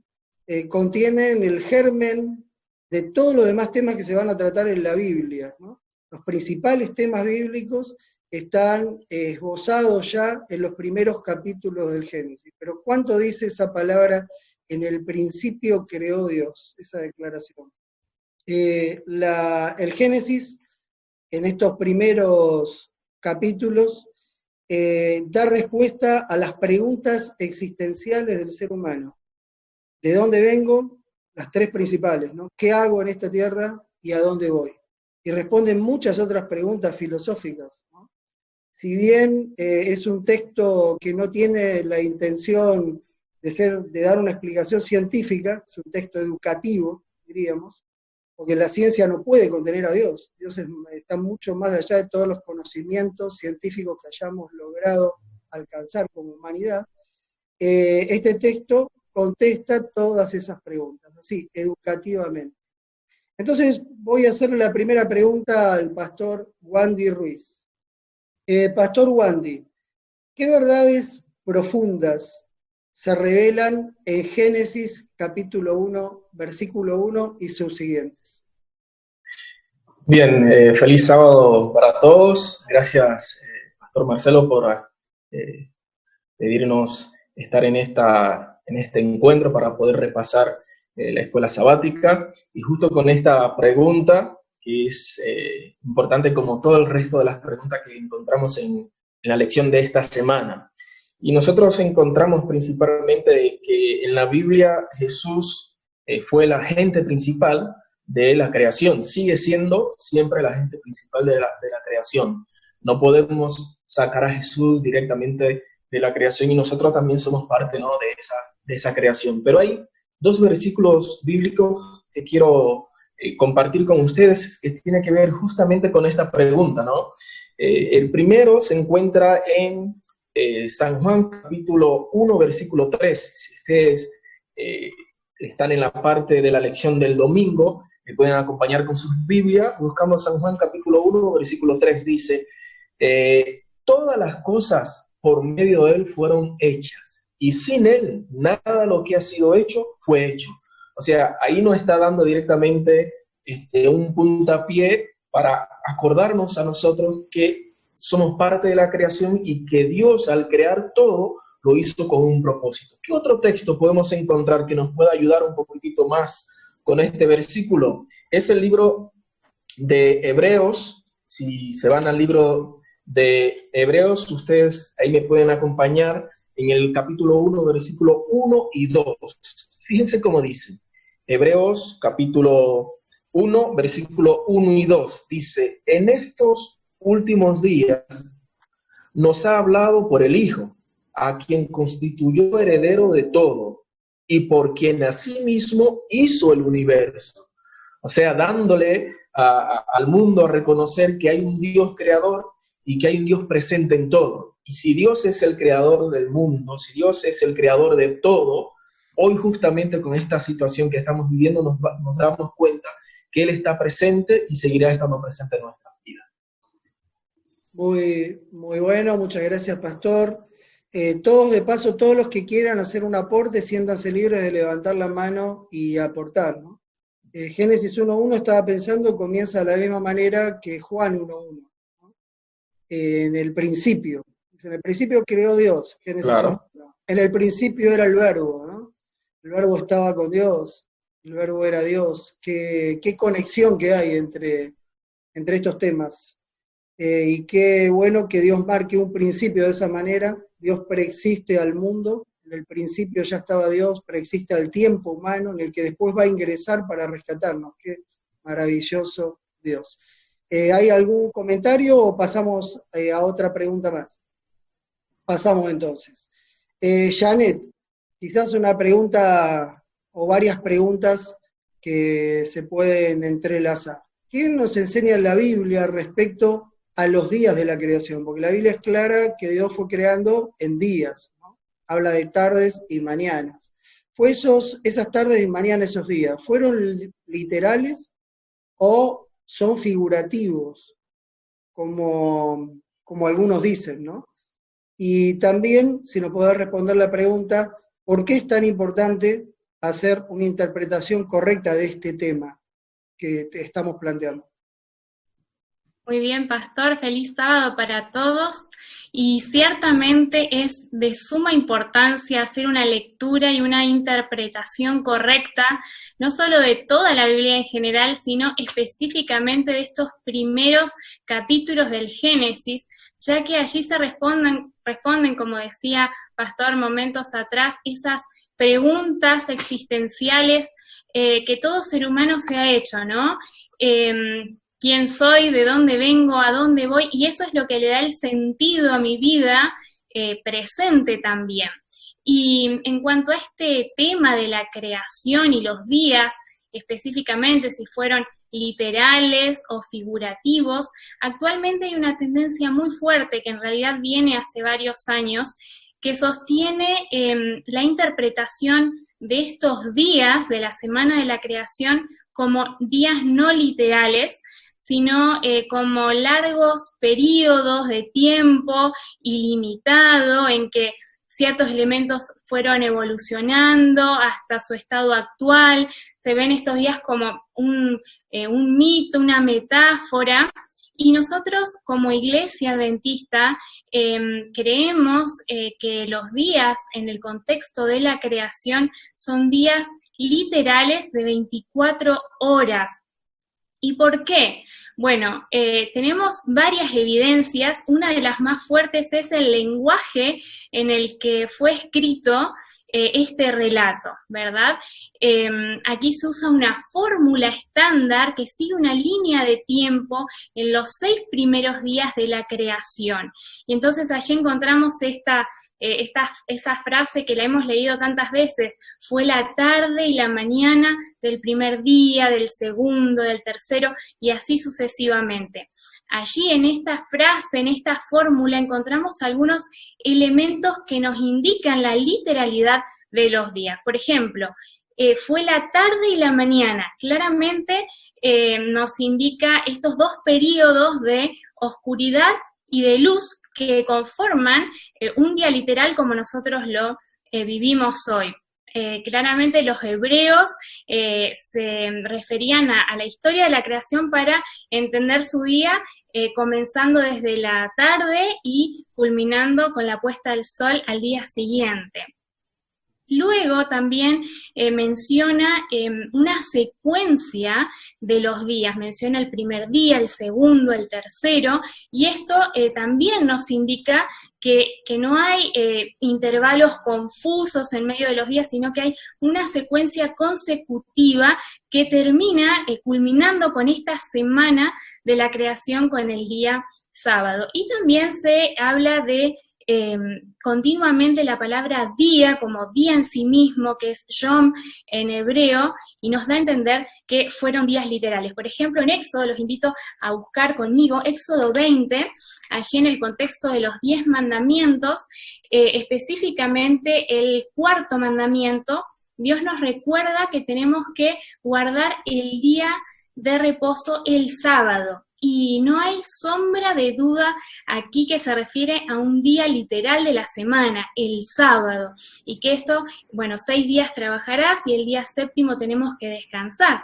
contienen el germen de todos los demás temas que se van a tratar en la Biblia, ¿no? Los principales temas bíblicos están esbozados ya en los primeros capítulos del Génesis. Pero ¿cuánto dice esa palabra? En el principio creó Dios, esa declaración. El Génesis, en estos primeros capítulos, da respuesta a las preguntas existenciales del ser humano. ¿De dónde vengo? Las tres principales, ¿no? ¿Qué hago en esta tierra y a dónde voy? Y responden muchas otras preguntas filosóficas, ¿no? Si bien es un texto que no tiene la intención de dar una explicación científica, es un texto educativo, diríamos, porque la ciencia no puede contener a Dios. Dios está mucho más allá de todos los conocimientos científicos que hayamos logrado alcanzar como humanidad. Este texto contesta todas esas preguntas, así, educativamente. Entonces voy a hacerle la primera pregunta al pastor Wandy Ruiz. Pastor Wandy, ¿qué verdades profundas se revelan en Génesis capítulo 1, versículo 1 y subsiguientes. Bien, feliz sábado para todos. Gracias, Pastor Marcelo, por pedirnos estar en este encuentro para poder repasar la escuela sabática. Y justo con esta pregunta, que es importante como todo el resto de las preguntas que encontramos en la lección de esta semana. Y nosotros encontramos principalmente que en la Biblia Jesús fue el agente principal de la creación, sigue siendo siempre el agente principal de la creación. No podemos sacar a Jesús directamente de la creación y nosotros también somos parte, ¿no?, de esa creación. Pero hay dos versículos bíblicos que quiero compartir con ustedes que tienen que ver justamente con esta pregunta, ¿no? El primero se encuentra en San Juan capítulo 1, versículo 3. Si ustedes están en la parte de la lección del domingo, me pueden acompañar con sus Biblias. Buscamos San Juan capítulo 1, versículo 3, dice, todas las cosas por medio de él fueron hechas, y sin él nada de lo que ha sido hecho fue hecho. O sea, ahí nos está dando directamente un puntapié para acordarnos a nosotros que somos parte de la creación y que Dios al crear todo lo hizo con un propósito. ¿Qué otro texto podemos encontrar que nos pueda ayudar un poquitito más con este versículo? Es el libro de Hebreos. Si se van al libro de Hebreos, ustedes ahí me pueden acompañar en el capítulo 1, versículo 1 y 2. Fíjense cómo dice. Hebreos capítulo 1, versículo 1 y 2. Dice, en estos últimos días nos ha hablado por el Hijo, a quien constituyó heredero de todo y por quien asimismo hizo el universo. O sea, dándole al mundo a reconocer que hay un Dios creador y que hay un Dios presente en todo. Y si Dios es el creador del mundo, si Dios es el creador de todo, hoy justamente con esta situación que estamos viviendo nos damos cuenta que Él está presente y seguirá estando presente en nuestra vida. Muy bueno, muchas gracias, Pastor. Todos, de paso, todos los que quieran hacer un aporte, siéntanse libres de levantar la mano y aportar, ¿no? Génesis 1.1, estaba pensando, comienza de la misma manera que Juan 1.1, ¿no? En el principio creó Dios, Génesis 1. En el principio era el Verbo, ¿no? El Verbo estaba con Dios, el Verbo era Dios. Qué conexión que hay entre estos temas. Y qué bueno que Dios marque un principio de esa manera. Dios preexiste al mundo, en el principio ya estaba Dios, preexiste al tiempo humano, en el que después va a ingresar para rescatarnos. Qué maravilloso Dios. ¿Hay algún comentario o pasamos a otra pregunta más? Pasamos entonces. Janet, quizás una pregunta o varias preguntas que se pueden entrelazar. ¿Qué nos enseña en la Biblia respecto a los días de la creación? Porque la Biblia es clara que Dios fue creando en días, ¿no? Habla de tardes y mañanas. ¿Esas tardes y mañanas, esos días, fueron literales o son figurativos, como algunos dicen, ¿no? Y también, si nos podés responder la pregunta, ¿por qué es tan importante hacer una interpretación correcta de este tema que te estamos planteando? Muy bien, Pastor, feliz sábado para todos. Y ciertamente es de suma importancia hacer una lectura y una interpretación correcta, no solo de toda la Biblia en general, sino específicamente de estos primeros capítulos del Génesis, ya que allí se responden, como decía Pastor momentos atrás, esas preguntas existenciales que todo ser humano se ha hecho, ¿no? ¿Quién soy? ¿De dónde vengo? ¿A dónde voy? Y eso es lo que le da el sentido a mi vida presente también. Y en cuanto a este tema de la creación y los días, específicamente si fueron literales o figurativos, actualmente hay una tendencia muy fuerte que en realidad viene hace varios años, que sostiene la interpretación de estos días de la semana de la creación como días no literales, sino como largos periodos de tiempo ilimitado en que ciertos elementos fueron evolucionando hasta su estado actual. Se ven estos días como un mito, una metáfora, y nosotros como Iglesia Adventista creemos que los días en el contexto de la creación son días literales de 24 horas. ¿Y por qué? Bueno, tenemos varias evidencias. Una de las más fuertes es el lenguaje en el que fue escrito este relato, ¿verdad? Aquí se usa una fórmula estándar que sigue una línea de tiempo en los 6 primeros días de la creación. Y entonces allí encontramos esa frase que la hemos leído tantas veces: fue la tarde y la mañana del primer día, del segundo, del tercero, y así sucesivamente. Allí en esta frase, en esta fórmula, encontramos algunos elementos que nos indican la literalidad de los días. Por ejemplo, fue la tarde y la mañana. Claramente nos indica estos 2 periodos de oscuridad y de luz que conforman un día literal como nosotros lo vivimos hoy. Claramente los hebreos se referían a la historia de la creación para entender su día, comenzando desde la tarde y culminando con la puesta del sol al día siguiente. Luego también menciona una secuencia de los días, menciona el primer día, el segundo, el tercero, y esto también nos indica que no hay intervalos confusos en medio de los días, sino que hay una secuencia consecutiva que termina culminando con esta semana de la creación con el día sábado. Y también se habla de continuamente la palabra día como día en sí mismo, que es yom en hebreo, y nos da a entender que fueron días literales. Por ejemplo, en Éxodo, los invito a buscar conmigo, Éxodo 20, allí en el contexto de los 10 mandamientos, específicamente el 4º mandamiento, Dios nos recuerda que tenemos que guardar el día de reposo el sábado. Y no hay sombra de duda aquí que se refiere a un día literal de la semana, el sábado, y que esto, 6 días trabajarás y el día 7º tenemos que descansar.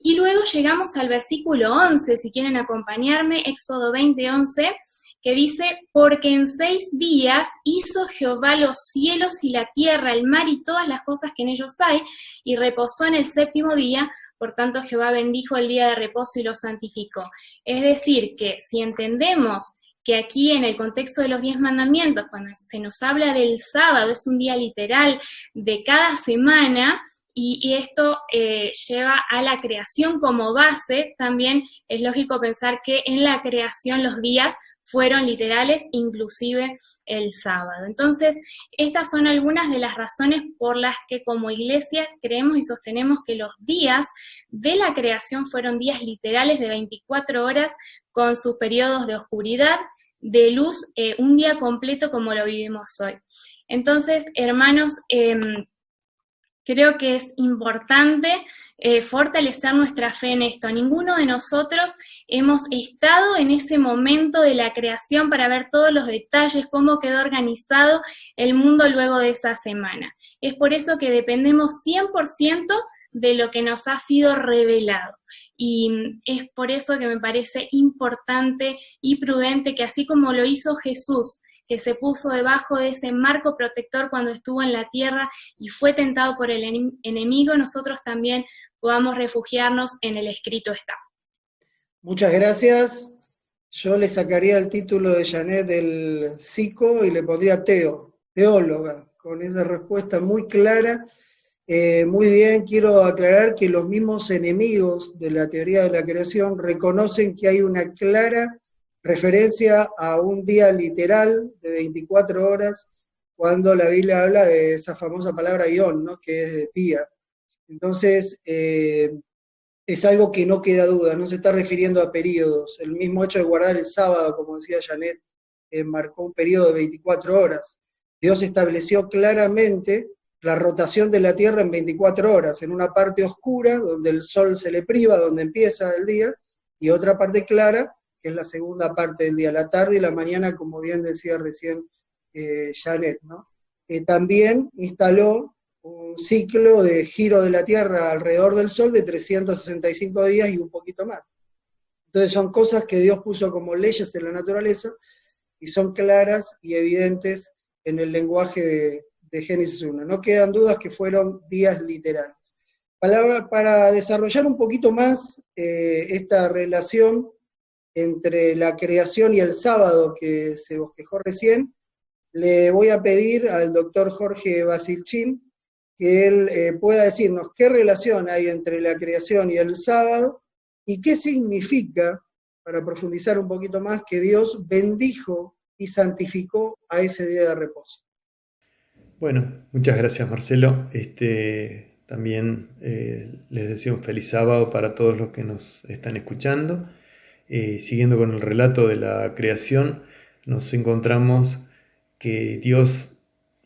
Y luego llegamos al versículo 11, si quieren acompañarme, Éxodo 20:11, que dice: porque en 6 días hizo Jehová los cielos y la tierra, el mar y todas las cosas que en ellos hay, y reposó en el 7º día. Por tanto, Jehová bendijo el día de reposo y lo santificó. Es decir, que si entendemos que aquí en el contexto de los 10 mandamientos, cuando se nos habla del sábado, es un día literal de cada semana, y esto lleva a la creación como base, también es lógico pensar que en la creación los días fueron literales, inclusive el sábado. Entonces, estas son algunas de las razones por las que como iglesia creemos y sostenemos que los días de la creación fueron días literales de 24 horas con sus periodos de oscuridad, de luz, un día completo como lo vivimos hoy. Entonces, hermanos, creo que es importante fortalecer nuestra fe en esto. Ninguno de nosotros hemos estado en ese momento de la creación para ver todos los detalles, cómo quedó organizado el mundo luego de esa semana. Es por eso que dependemos 100% de lo que nos ha sido revelado. Y es por eso que me parece importante y prudente que, así como lo hizo Jesús, que se puso debajo de ese marco protector cuando estuvo en la tierra y fue tentado por el enemigo, nosotros también podamos refugiarnos en el escrito está. Muchas gracias. Yo le sacaría el título de Janet del psico y le pondría teóloga, con esa respuesta muy clara. Muy bien, quiero aclarar que los mismos enemigos de la teoría de la creación reconocen que hay una clara referencia a un día literal de 24 horas cuando la Biblia habla de esa famosa palabra ión, ¿no? Que es día. Entonces, es algo que no queda duda, no se está refiriendo a periodos. El mismo hecho de guardar el sábado, como decía Janet, marcó un periodo de 24 horas. Dios estableció claramente la rotación de la Tierra en 24 horas, en una parte oscura, donde el sol se le priva, donde empieza el día, y otra parte clara, que es la segunda parte del día, la tarde y la mañana, como bien decía recién Janet, ¿no? también instaló un ciclo de giro de la Tierra alrededor del Sol de 365 días y un poquito más. Entonces son cosas que Dios puso como leyes en la naturaleza y son claras y evidentes en el lenguaje de Génesis 1. No quedan dudas que fueron días literales. Para desarrollar un poquito más esta relación entre la creación y el sábado que se bosquejó recién, le voy a pedir al doctor Jorge Basilchín que él pueda decirnos qué relación hay entre la creación y el sábado y qué significa, para profundizar un poquito más, que Dios bendijo y santificó a ese día de reposo. Bueno, muchas gracias, Marcelo. También les deseo un feliz sábado para todos los que nos están escuchando. Siguiendo con el relato de la creación, nos encontramos que Dios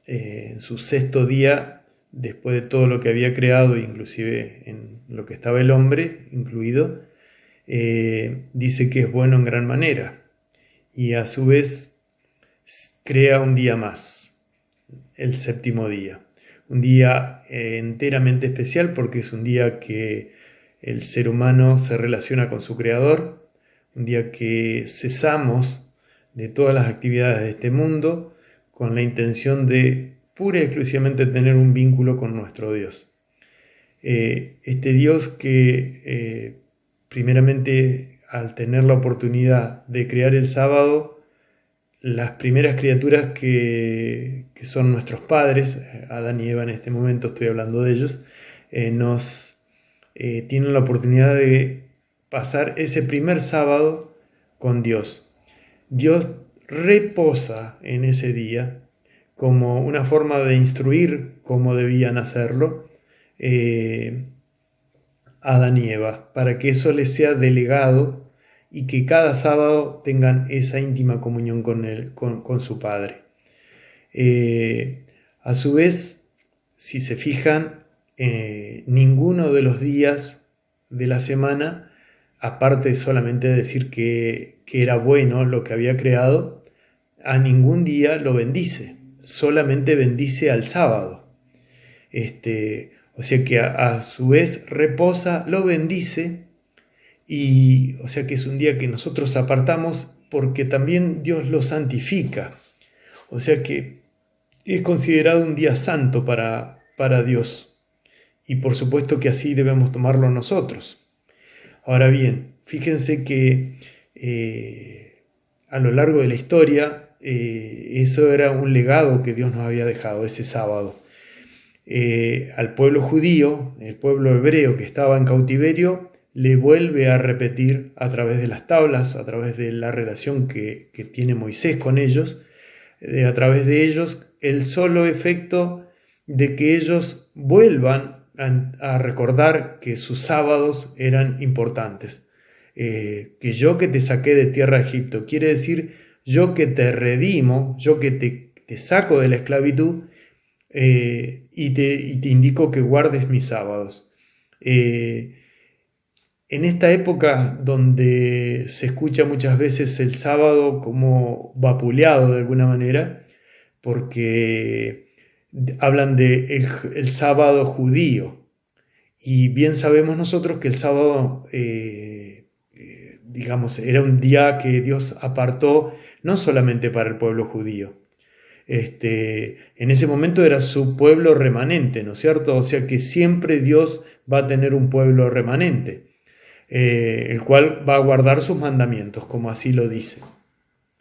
en su sexto día, después de todo lo que había creado, inclusive en lo que estaba el hombre incluido, dice que es bueno en gran manera, y a su vez crea un día más, el séptimo día, un día enteramente especial porque es un día que el ser humano se relaciona con su creador, un día que cesamos de todas las actividades de este mundo con la intención de pura y exclusivamente tener un vínculo con nuestro Dios. Este Dios que primeramente, al tener la oportunidad de crear el sábado, las primeras criaturas que son nuestros padres, Adán y Eva en este momento estoy hablando de ellos, tienen la oportunidad de pasar ese primer sábado con Dios. Dios reposa en ese día como una forma de instruir cómo debían hacerlo Adán y Eva, para que eso les sea delegado y que cada sábado tengan esa íntima comunión con su Padre. A su vez, si se fijan, ninguno de los días de la semana, aparte solamente de decir que era bueno lo que había creado, a ningún día lo bendice, solamente bendice al sábado. O sea que a su vez reposa, lo bendice, y o sea que es un día que nosotros apartamos porque también Dios lo santifica. O sea que es considerado un día santo para Dios, y por supuesto que así debemos tomarlo nosotros. Ahora bien, fíjense que a lo largo de la historia eso era un legado que Dios nos había dejado ese sábado. Al pueblo judío, el pueblo hebreo que estaba en cautiverio, le vuelve a repetir a través de las tablas, a través de la relación que tiene Moisés con ellos, a través de ellos, el solo efecto de que ellos vuelvan a recordar que sus sábados eran importantes. Que yo que te saqué de tierra de Egipto, quiere decir yo que te redimo, yo que te saco de la esclavitud, y te indico que guardes mis sábados. En esta época donde se escucha muchas veces el sábado como vapuleado de alguna manera, porque hablan de el sábado judío, y bien sabemos nosotros que el sábado digamos, era un día que Dios apartó no solamente para el pueblo judío. En ese momento era su pueblo remanente, ¿no es cierto? O sea que siempre Dios va a tener un pueblo remanente, el cual va a guardar sus mandamientos, como así lo dice.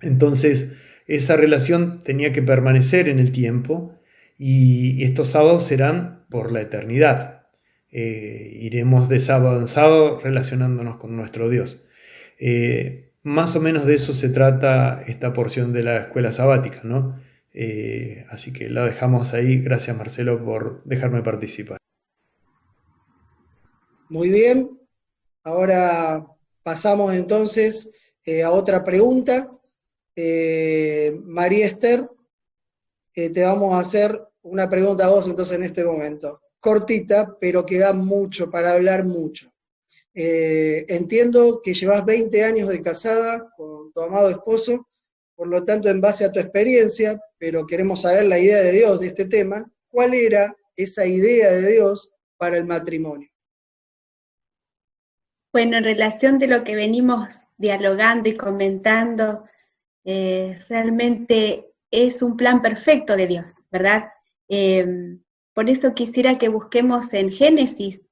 Entonces, esa relación tenía que permanecer en el tiempo, y estos sábados serán por la eternidad. Iremos de sábado en sábado relacionándonos con nuestro Dios. Más o menos de eso se trata esta porción de la escuela sabática, ¿no? Así que la dejamos ahí. Gracias, Marcelo, por dejarme participar. Muy bien, ahora pasamos entonces a otra pregunta. María Esther, te vamos a hacer una pregunta a vos entonces en este momento, cortita, pero que da mucho para hablar mucho. Entiendo que llevas 20 años de casada con tu amado esposo, por lo tanto, en base a tu experiencia, pero queremos saber la idea de Dios de este tema. ¿Cuál era esa idea de Dios para el matrimonio? Bueno, en relación de lo que venimos dialogando y comentando, realmente es un plan perfecto de Dios, ¿verdad? Por eso quisiera que busquemos en Génesis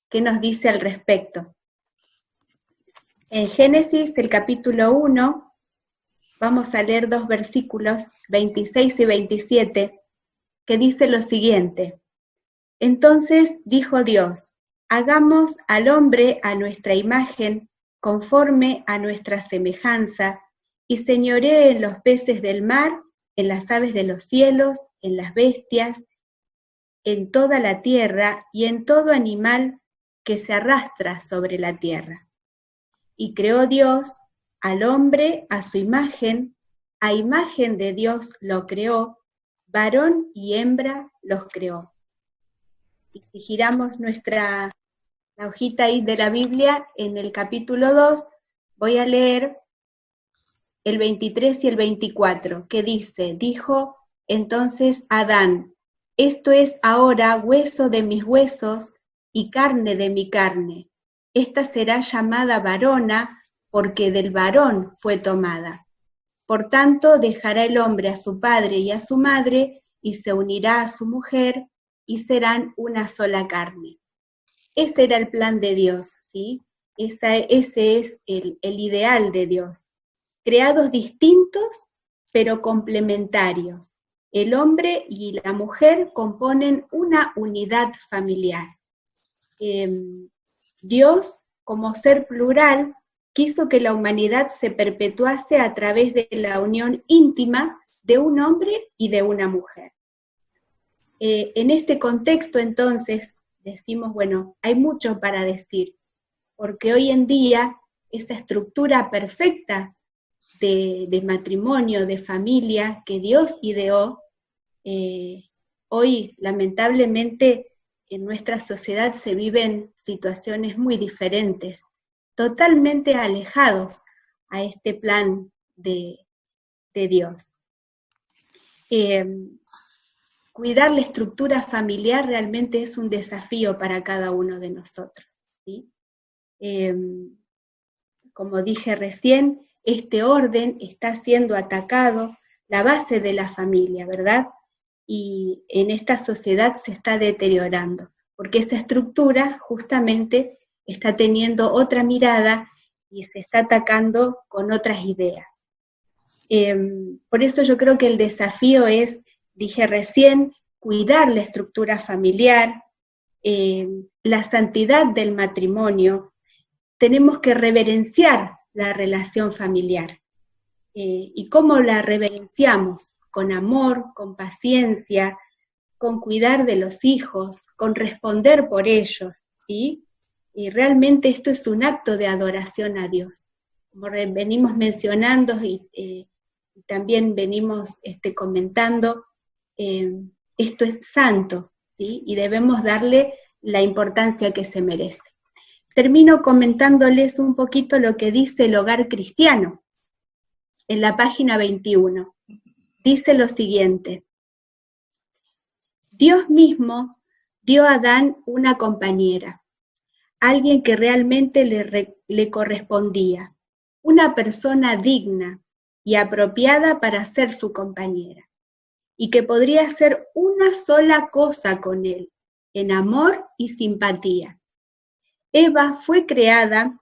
qué nos dice al respecto. En Génesis, el capítulo 1, vamos a leer 2 versículos, 26 y 27, que dice lo siguiente: Entonces dijo Dios, hagamos al hombre a nuestra imagen, conforme a nuestra semejanza, y señoree en los peces del mar, en las aves de los cielos, en las bestias, en toda la tierra y en todo animal que se arrastra sobre la tierra. Y creó Dios al hombre a su imagen, a imagen de Dios lo creó, varón y hembra los creó. Y si giramos la hojita ahí de la Biblia, en el capítulo 2, voy a leer el 23 y el 24, que dice, dijo entonces Adán, esto es ahora hueso de mis huesos y carne de mi carne. Esta será llamada varona, porque del varón fue tomada. Por tanto, dejará el hombre a su padre y a su madre, y se unirá a su mujer, y serán una sola carne. Ese era el plan de Dios, ¿sí? Ese es el ideal de Dios. Creados distintos, pero complementarios. El hombre y la mujer componen una unidad familiar. Dios, como ser plural, quiso que la humanidad se perpetuase a través de la unión íntima de un hombre y de una mujer. En este contexto, entonces, decimos, bueno, hay mucho para decir, porque hoy en día esa estructura perfecta de matrimonio, de familia, que Dios ideó, hoy lamentablemente en nuestra sociedad se viven situaciones muy diferentes, totalmente alejados a este plan de Dios. Cuidar la estructura familiar realmente es un desafío para cada uno de nosotros, ¿sí? Como dije recién, este orden está siendo atacado, la base de la familia, ¿verdad? Y en esta sociedad se está deteriorando, porque esa estructura justamente está teniendo otra mirada y se está atacando con otras ideas. Por eso yo creo que el desafío es, dije recién, cuidar la estructura familiar, la santidad del matrimonio. Tenemos que reverenciar la relación familiar. ¿Y cómo la reverenciamos? Con amor, con paciencia, con cuidar de los hijos, con responder por ellos, ¿sí? Y realmente esto es un acto de adoración a Dios. Como venimos mencionando y también venimos comentando, esto es santo, ¿sí? Y debemos darle la importancia que se merece. Termino comentándoles un poquito lo que dice el Hogar Cristiano, en la página 21. Dice lo siguiente: Dios mismo dio a Adán una compañera, alguien que realmente le correspondía, una persona digna y apropiada para ser su compañera, y que podría hacer una sola cosa con él, en amor y simpatía. Eva fue creada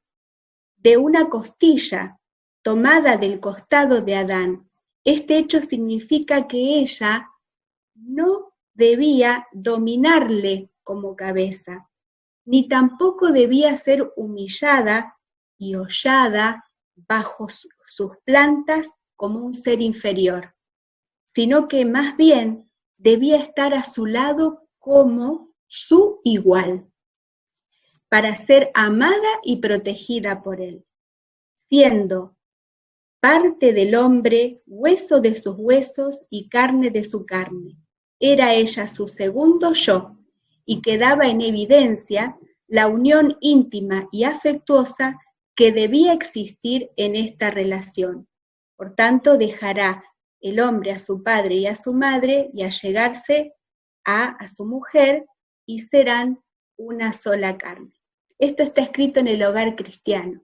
de una costilla tomada del costado de Adán. Este hecho significa que ella no debía dominarle como cabeza, ni tampoco debía ser humillada y hollada bajo sus plantas como un ser inferior, sino que más bien debía estar a su lado como su igual, para ser amada y protegida por él, siendo parte del hombre, hueso de sus huesos y carne de su carne. Era ella su segundo yo, y quedaba en evidencia la unión íntima y afectuosa que debía existir en esta relación. Por tanto, dejará el hombre a su padre y a su madre, y allegarse a su mujer, y serán una sola carne. Esto está escrito en el hogar cristiano.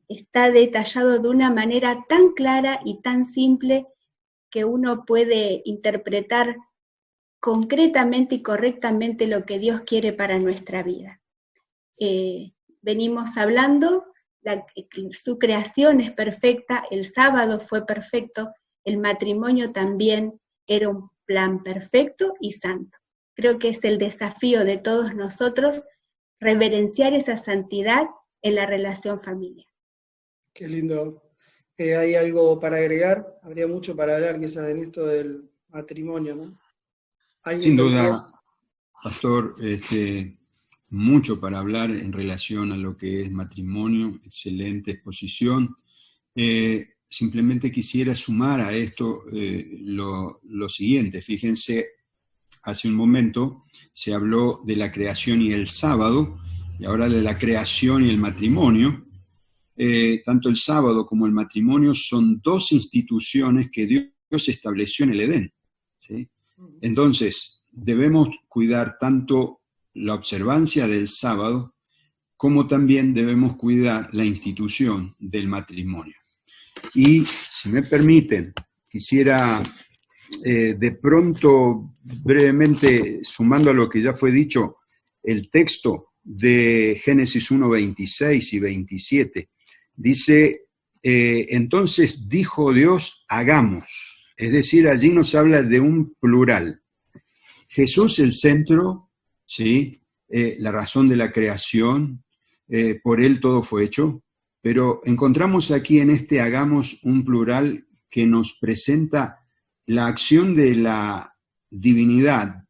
Está detallado de una manera tan clara y tan simple que uno puede interpretar concretamente y correctamente lo que Dios quiere para nuestra vida. Venimos hablando, su creación es perfecta, el sábado fue perfecto, el matrimonio también era un plan perfecto y santo. Creo que es el desafío de todos nosotros reverenciar esa santidad en la relación familiar. Qué lindo. ¿Hay algo para agregar? Habría mucho para hablar quizás en esto del matrimonio, ¿no? Sin duda, Pastor, mucho para hablar en relación a lo que es matrimonio, excelente exposición. Simplemente quisiera sumar a esto lo siguiente. Fíjense, hace un momento se habló de la creación y el sábado, y ahora de la creación y el matrimonio. Tanto el sábado como el matrimonio son dos instituciones que Dios estableció en el Edén, ¿sí? Entonces, debemos cuidar tanto la observancia del sábado como también debemos cuidar la institución del matrimonio. Y, si me permiten, quisiera de pronto, brevemente, sumando a lo que ya fue dicho, el texto de Génesis 1, 26 y 27, dice, entonces dijo Dios, hagamos. Es decir, allí nos habla de un plural. Jesús el centro, ¿sí? La razón de la creación, por Él todo fue hecho, pero encontramos aquí en este hagamos un plural que nos presenta la acción de la divinidad,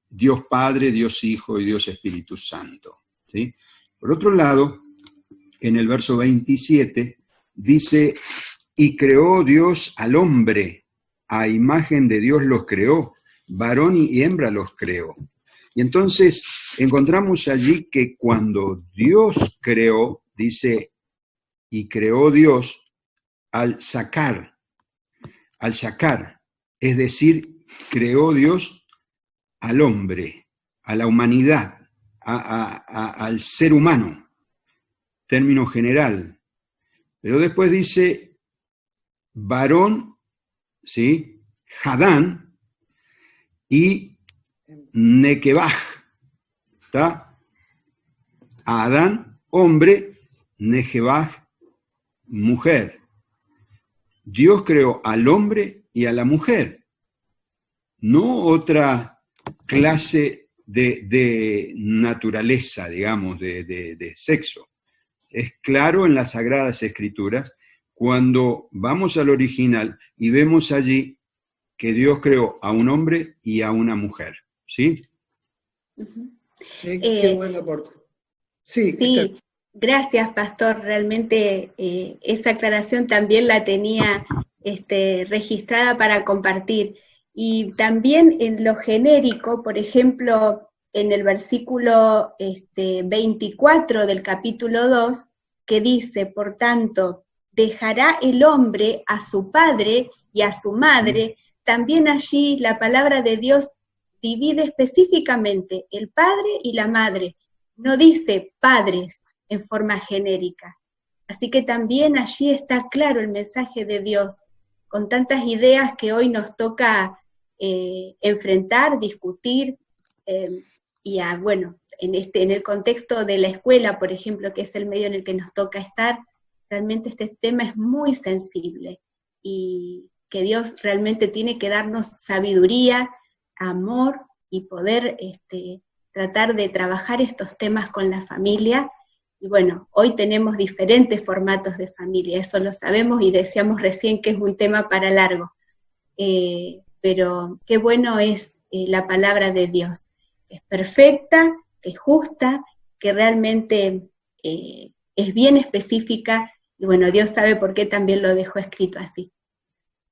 Dios Padre, Dios Hijo y Dios Espíritu Santo, ¿sí? Por otro lado, en el verso 27 dice, y creó Dios al hombre, a imagen de Dios los creó, varón y hembra los creó. Y entonces encontramos allí que cuando Dios creó, dice, y creó Dios al sacar, es decir, creó Dios al hombre, a la humanidad, al ser humano, término general. Pero después dice, varón, ¿sí? Hadán y Nekebaj, ¿está? Adán, hombre, Nekebaj, mujer. Dios creó al hombre y a la mujer, no otra clase de naturaleza, digamos, de sexo. Es claro en las Sagradas Escrituras, cuando vamos al original y vemos allí que Dios creó a un hombre y a una mujer, ¿sí? Qué buen aporte. Sí, gracias, Pastor. Realmente esa aclaración también la tenía registrada para compartir. Y también en lo genérico, por ejemplo, en el versículo 24 del capítulo 2, que dice, por tanto, dejará el hombre a su padre y a su madre, también allí la palabra de Dios divide específicamente el padre y la madre, no dice padres en forma genérica. Así que también allí está claro el mensaje de Dios, con tantas ideas que hoy nos toca enfrentar, discutir, bueno, en el contexto de la escuela, por ejemplo, que es el medio en el que nos toca estar, realmente este tema es muy sensible y que Dios realmente tiene que darnos sabiduría, amor y poder tratar de trabajar estos temas con la familia. Y bueno, hoy tenemos diferentes formatos de familia, eso lo sabemos y decíamos recién que es un tema para largo. Pero qué bueno es la palabra de Dios, es perfecta, es justa, que realmente es bien específica, y bueno, Dios sabe por qué también lo dejó escrito así.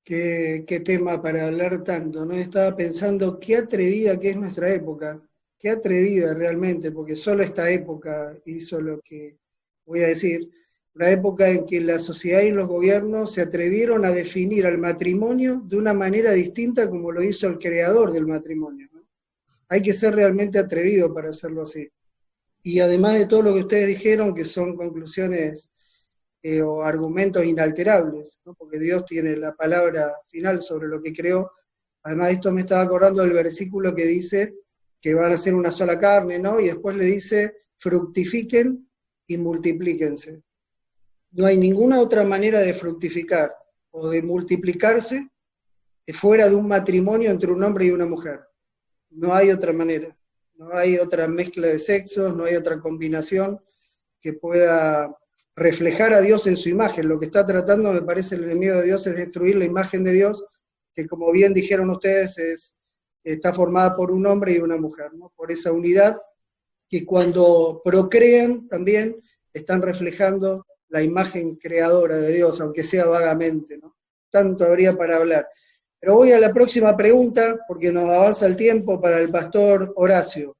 Qué tema para hablar tanto, ¿no? Estaba pensando qué atrevida que es nuestra época, qué atrevida realmente, porque solo esta época hizo lo que voy a decir, una época en que la sociedad y los gobiernos se atrevieron a definir al matrimonio de una manera distinta como lo hizo el creador del matrimonio, ¿no? Hay que ser realmente atrevido para hacerlo así. Y además de todo lo que ustedes dijeron, que son conclusiones o argumentos inalterables, ¿no? Porque Dios tiene la palabra final sobre lo que creó. Además de esto me estaba acordando del versículo que dice que van a ser una sola carne, ¿no? Y después le dice, fructifiquen y multiplíquense. No hay ninguna otra manera de fructificar o de multiplicarse fuera de un matrimonio entre un hombre y una mujer. No hay otra manera. No hay otra mezcla de sexos, no hay otra combinación que pueda reflejar a Dios en su imagen. Lo que está tratando, me parece, el enemigo de Dios es destruir la imagen de Dios, que como bien dijeron ustedes, está formada por un hombre y una mujer, ¿no? Por esa unidad que cuando procrean también están reflejando la imagen creadora de Dios, aunque sea vagamente, ¿no? Tanto habría para hablar. Pero voy a la próxima pregunta, porque nos avanza el tiempo, para el pastor Horacio.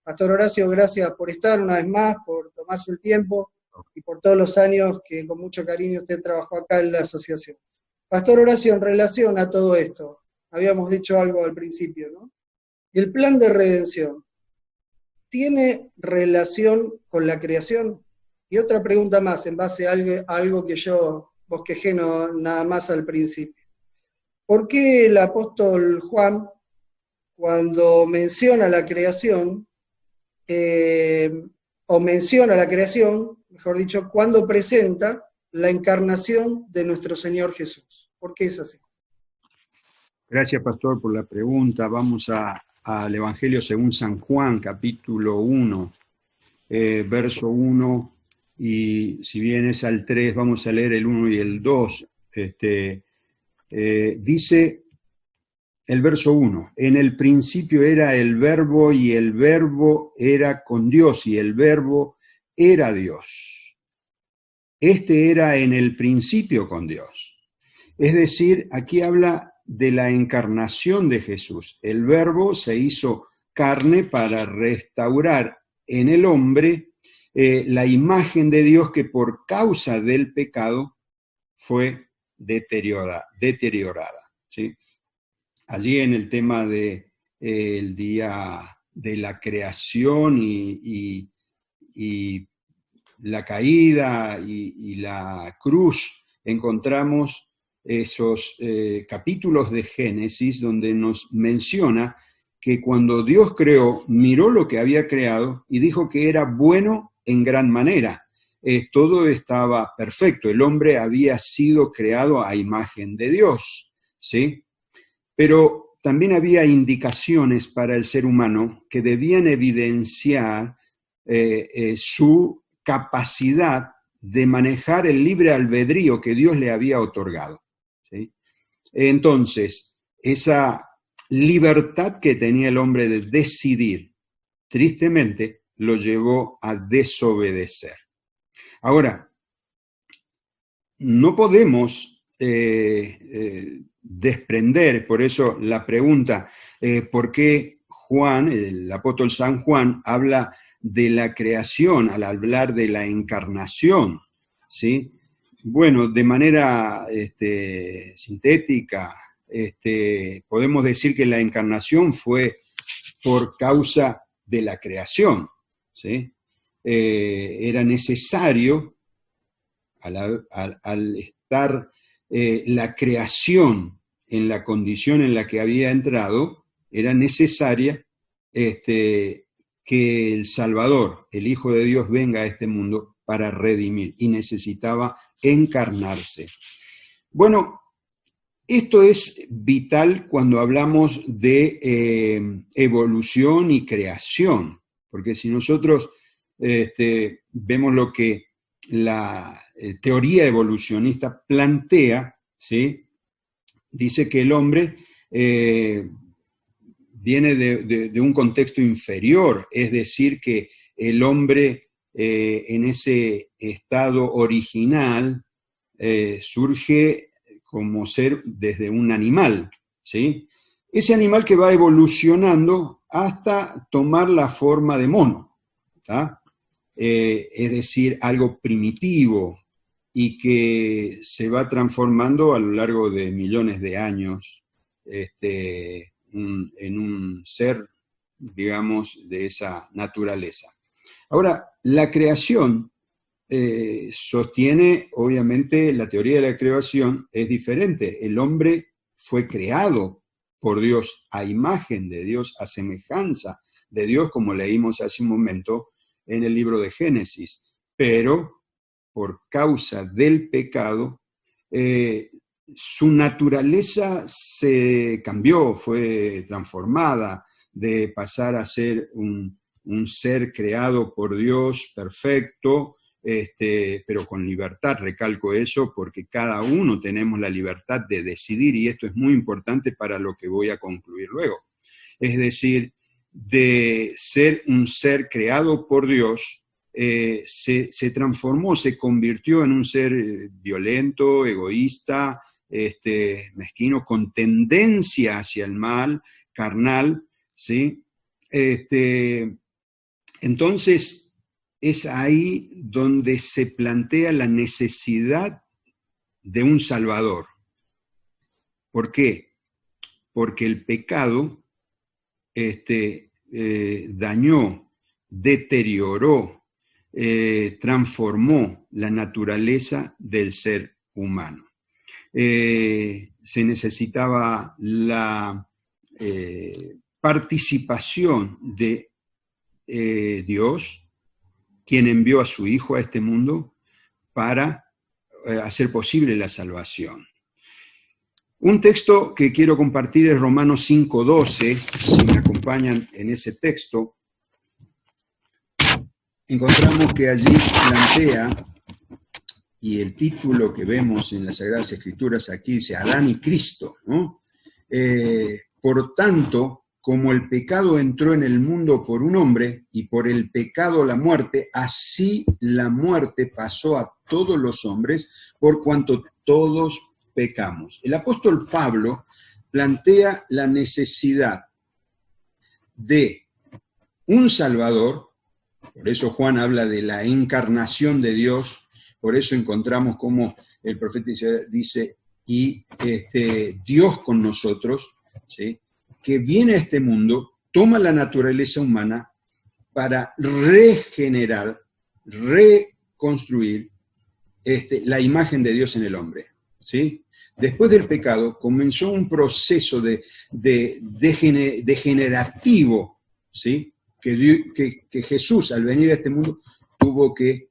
Pastor Horacio, gracias por estar una vez más, por tomarse el tiempo y por todos los años que con mucho cariño usted trabajó acá en la asociación. Pastor Horacio, en relación a todo esto, habíamos dicho algo al principio, ¿no? El plan de redención, ¿tiene relación con la creación? Y otra pregunta más, en base a algo que yo bosquejé nada más al principio. ¿Por qué el apóstol Juan, cuando menciona la creación, mejor dicho, cuando presenta la encarnación de nuestro Señor Jesús? ¿Por qué es así? Gracias, pastor, por la pregunta. Vamos al Evangelio según San Juan, capítulo 1, verso 1, y si bien es al 3, vamos a leer el 1 y el 2. Dice el verso 1, en el principio era el verbo y el verbo era con Dios y el verbo era Dios. Este era en el principio con Dios. Es decir, aquí habla de la encarnación de Jesús. El verbo se hizo carne para restaurar en el hombre la imagen de Dios que por causa del pecado fue deteriorada, ¿sí? Allí en el tema de el día de la creación y la caída y la cruz, encontramos esos capítulos de Génesis donde nos menciona que cuando Dios creó, miró lo que había creado y dijo que era bueno en gran manera. Todo estaba perfecto, el hombre había sido creado a imagen de Dios, ¿sí? Pero también había indicaciones para el ser humano que debían evidenciar su capacidad de manejar el libre albedrío que Dios le había otorgado, ¿sí? Entonces, esa libertad que tenía el hombre de decidir, tristemente, lo llevó a desobedecer. Ahora, no podemos desprender, por eso la pregunta, ¿por qué Juan, el apóstol San Juan, habla de la creación al hablar de la encarnación? ¿Sí? Bueno, de manera sintética, podemos decir que la encarnación fue por causa de la creación, ¿sí? Era necesario, al estar la creación en la condición en la que había entrado, era necesaria que el Salvador, el Hijo de Dios, venga a este mundo para redimir, y necesitaba encarnarse. Bueno, esto es vital cuando hablamos de evolución y creación, porque si nosotros vemos lo que la teoría evolucionista plantea, ¿sí? Dice que el hombre viene de un contexto inferior, es decir, que el hombre en ese estado original surge como ser desde un animal, ¿sí? Ese animal que va evolucionando hasta tomar la forma de mono, ¿tá? Es decir, algo primitivo, y que se va transformando a lo largo de millones de años en un ser, digamos, de esa naturaleza. Ahora, la creación sostiene, obviamente, la teoría de la creación es diferente. El hombre fue creado por Dios a imagen de Dios, a semejanza de Dios, como leímos hace un momento en el libro de Génesis, pero por causa del pecado, su naturaleza se cambió, fue transformada, de pasar a ser un ser creado por Dios perfecto, pero con libertad, recalco eso, porque cada uno tenemos la libertad de decidir, y esto es muy importante para lo que voy a concluir luego. Es decir, de ser un ser creado por Dios, se transformó, se convirtió en un ser violento, egoísta, mezquino, con tendencia hacia el mal, carnal, ¿sí? Entonces, es ahí donde se plantea la necesidad de un Salvador. ¿Por qué? Porque el pecado dañó, deterioró, transformó la naturaleza del ser humano. Se necesitaba la participación de Dios, quien envió a su Hijo a este mundo para hacer posible la salvación. Un texto que quiero compartir es Romanos 5:12, si me acompañan en ese texto. Encontramos que allí plantea, y el título que vemos en las Sagradas Escrituras aquí dice Adán y Cristo, ¿no? Por tanto, como el pecado entró en el mundo por un hombre, y por el pecado la muerte, así la muerte pasó a todos los hombres, por cuanto todos pecamos. El apóstol Pablo plantea la necesidad de un Salvador, por eso Juan habla de la encarnación de Dios, por eso encontramos como el profeta dice y Dios con nosotros, ¿sí? Que viene a este mundo, toma la naturaleza humana para regenerar, reconstruir la imagen de Dios en el hombre, ¿sí? Después del pecado comenzó un proceso degenerativo, ¿sí? Que Jesús, al venir a este mundo, tuvo que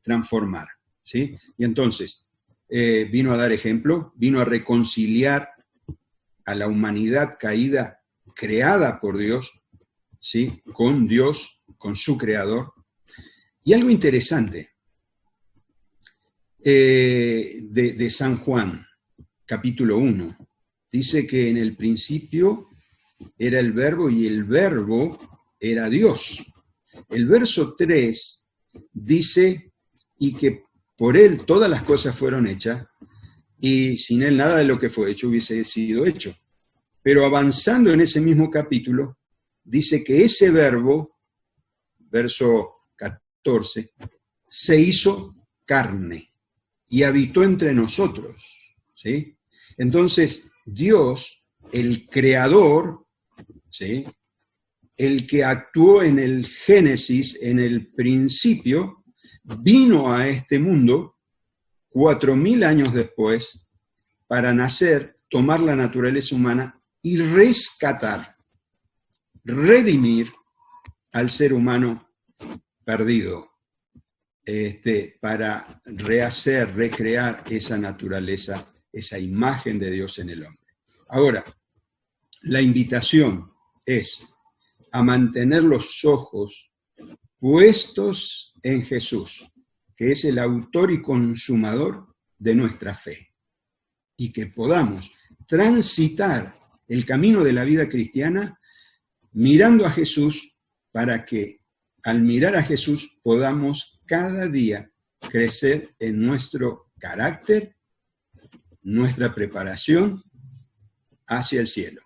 transformar, ¿sí? Y entonces vino a dar ejemplo, vino a reconciliar a la humanidad caída, creada por Dios, ¿sí? Con Dios, con su Creador. Y algo interesante de San Juan, capítulo 1, dice que en el principio era el Verbo y el Verbo era Dios. El verso 3 dice, y que por él todas las cosas fueron hechas, y sin él nada de lo que fue hecho hubiese sido hecho. Pero avanzando en ese mismo capítulo, dice que ese verbo, verso 14, se hizo carne y habitó entre nosotros, ¿sí? Entonces, Dios, el creador, ¿sí? El que actuó en el Génesis, en el principio, vino a este mundo 4000 años después para nacer, tomar la naturaleza humana y rescatar, redimir al ser humano perdido, para rehacer, recrear esa naturaleza, esa imagen de Dios en el hombre. Ahora, la invitación es a mantener los ojos puestos en Jesús, que es el autor y consumador de nuestra fe, y que podamos transitar el camino de la vida cristiana mirando a Jesús, para que al mirar a Jesús podamos cada día crecer en nuestro carácter, nuestra preparación hacia el cielo.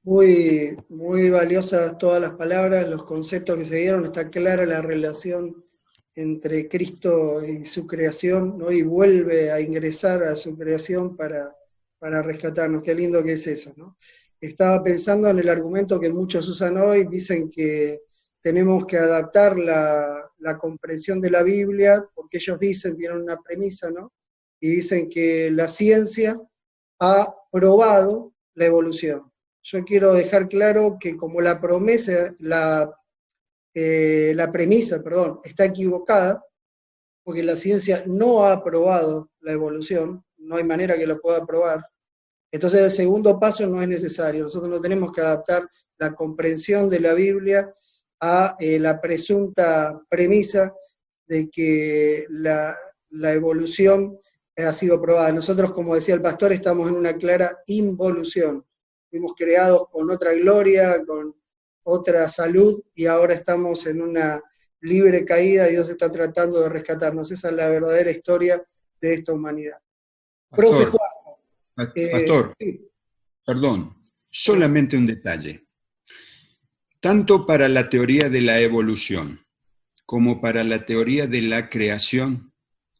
Muy, muy valiosas todas las palabras, los conceptos que se dieron, está clara la relación entre Cristo y su creación, ¿no? Y vuelve a ingresar a su creación para rescatarnos. Qué lindo que es eso, ¿no? Estaba pensando en el argumento que muchos usan hoy, dicen que tenemos que adaptar la comprensión de la Biblia, porque ellos dicen, tienen una premisa, ¿no? Y dicen que la ciencia ha probado la evolución. Yo quiero dejar claro que como la premisa, está equivocada, porque la ciencia no ha probado la evolución, no hay manera que lo pueda probar, entonces el segundo paso no es necesario. Nosotros no tenemos que adaptar la comprensión de la Biblia a la presunta premisa de que la evolución ha sido probada. Nosotros, como decía el pastor, estamos en una clara involución. Fuimos creados con otra gloria, con otra salud, y ahora estamos en una libre caída y Dios está tratando de rescatarnos. Esa es la verdadera historia de esta humanidad. Profe Juan. Pastor, perdón, solamente un detalle. Tanto para la teoría de la evolución como para la teoría de la creación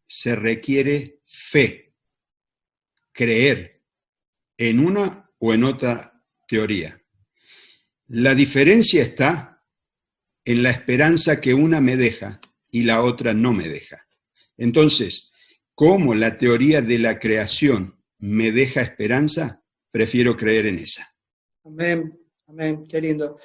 se requiere fe, creer en una o en otra teoría. La diferencia está en la esperanza que una me deja y la otra no me deja. Entonces, como la teoría de la creación me deja esperanza, prefiero creer en esa. Amén, amén, qué lindo.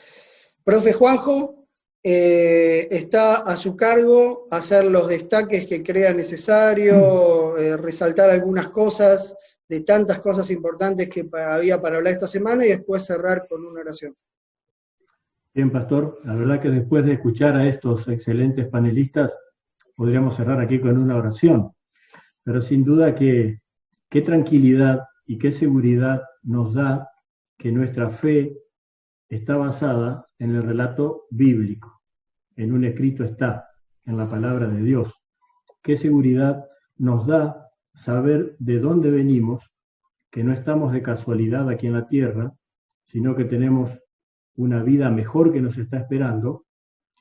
Profe Juanjo, está a su cargo hacer los destaques que crea necesario, resaltar algunas cosas, de tantas cosas importantes que había para hablar esta semana, y después cerrar con una oración. Bien, pastor, la verdad que después de escuchar a estos excelentes panelistas, podríamos cerrar aquí con una oración, pero sin duda que qué tranquilidad y qué seguridad nos da que nuestra fe está basada en el relato bíblico, en un escrito está, en la palabra de Dios. Qué seguridad nos da saber de dónde venimos, que no estamos de casualidad aquí en la tierra, sino que tenemos una vida mejor que nos está esperando,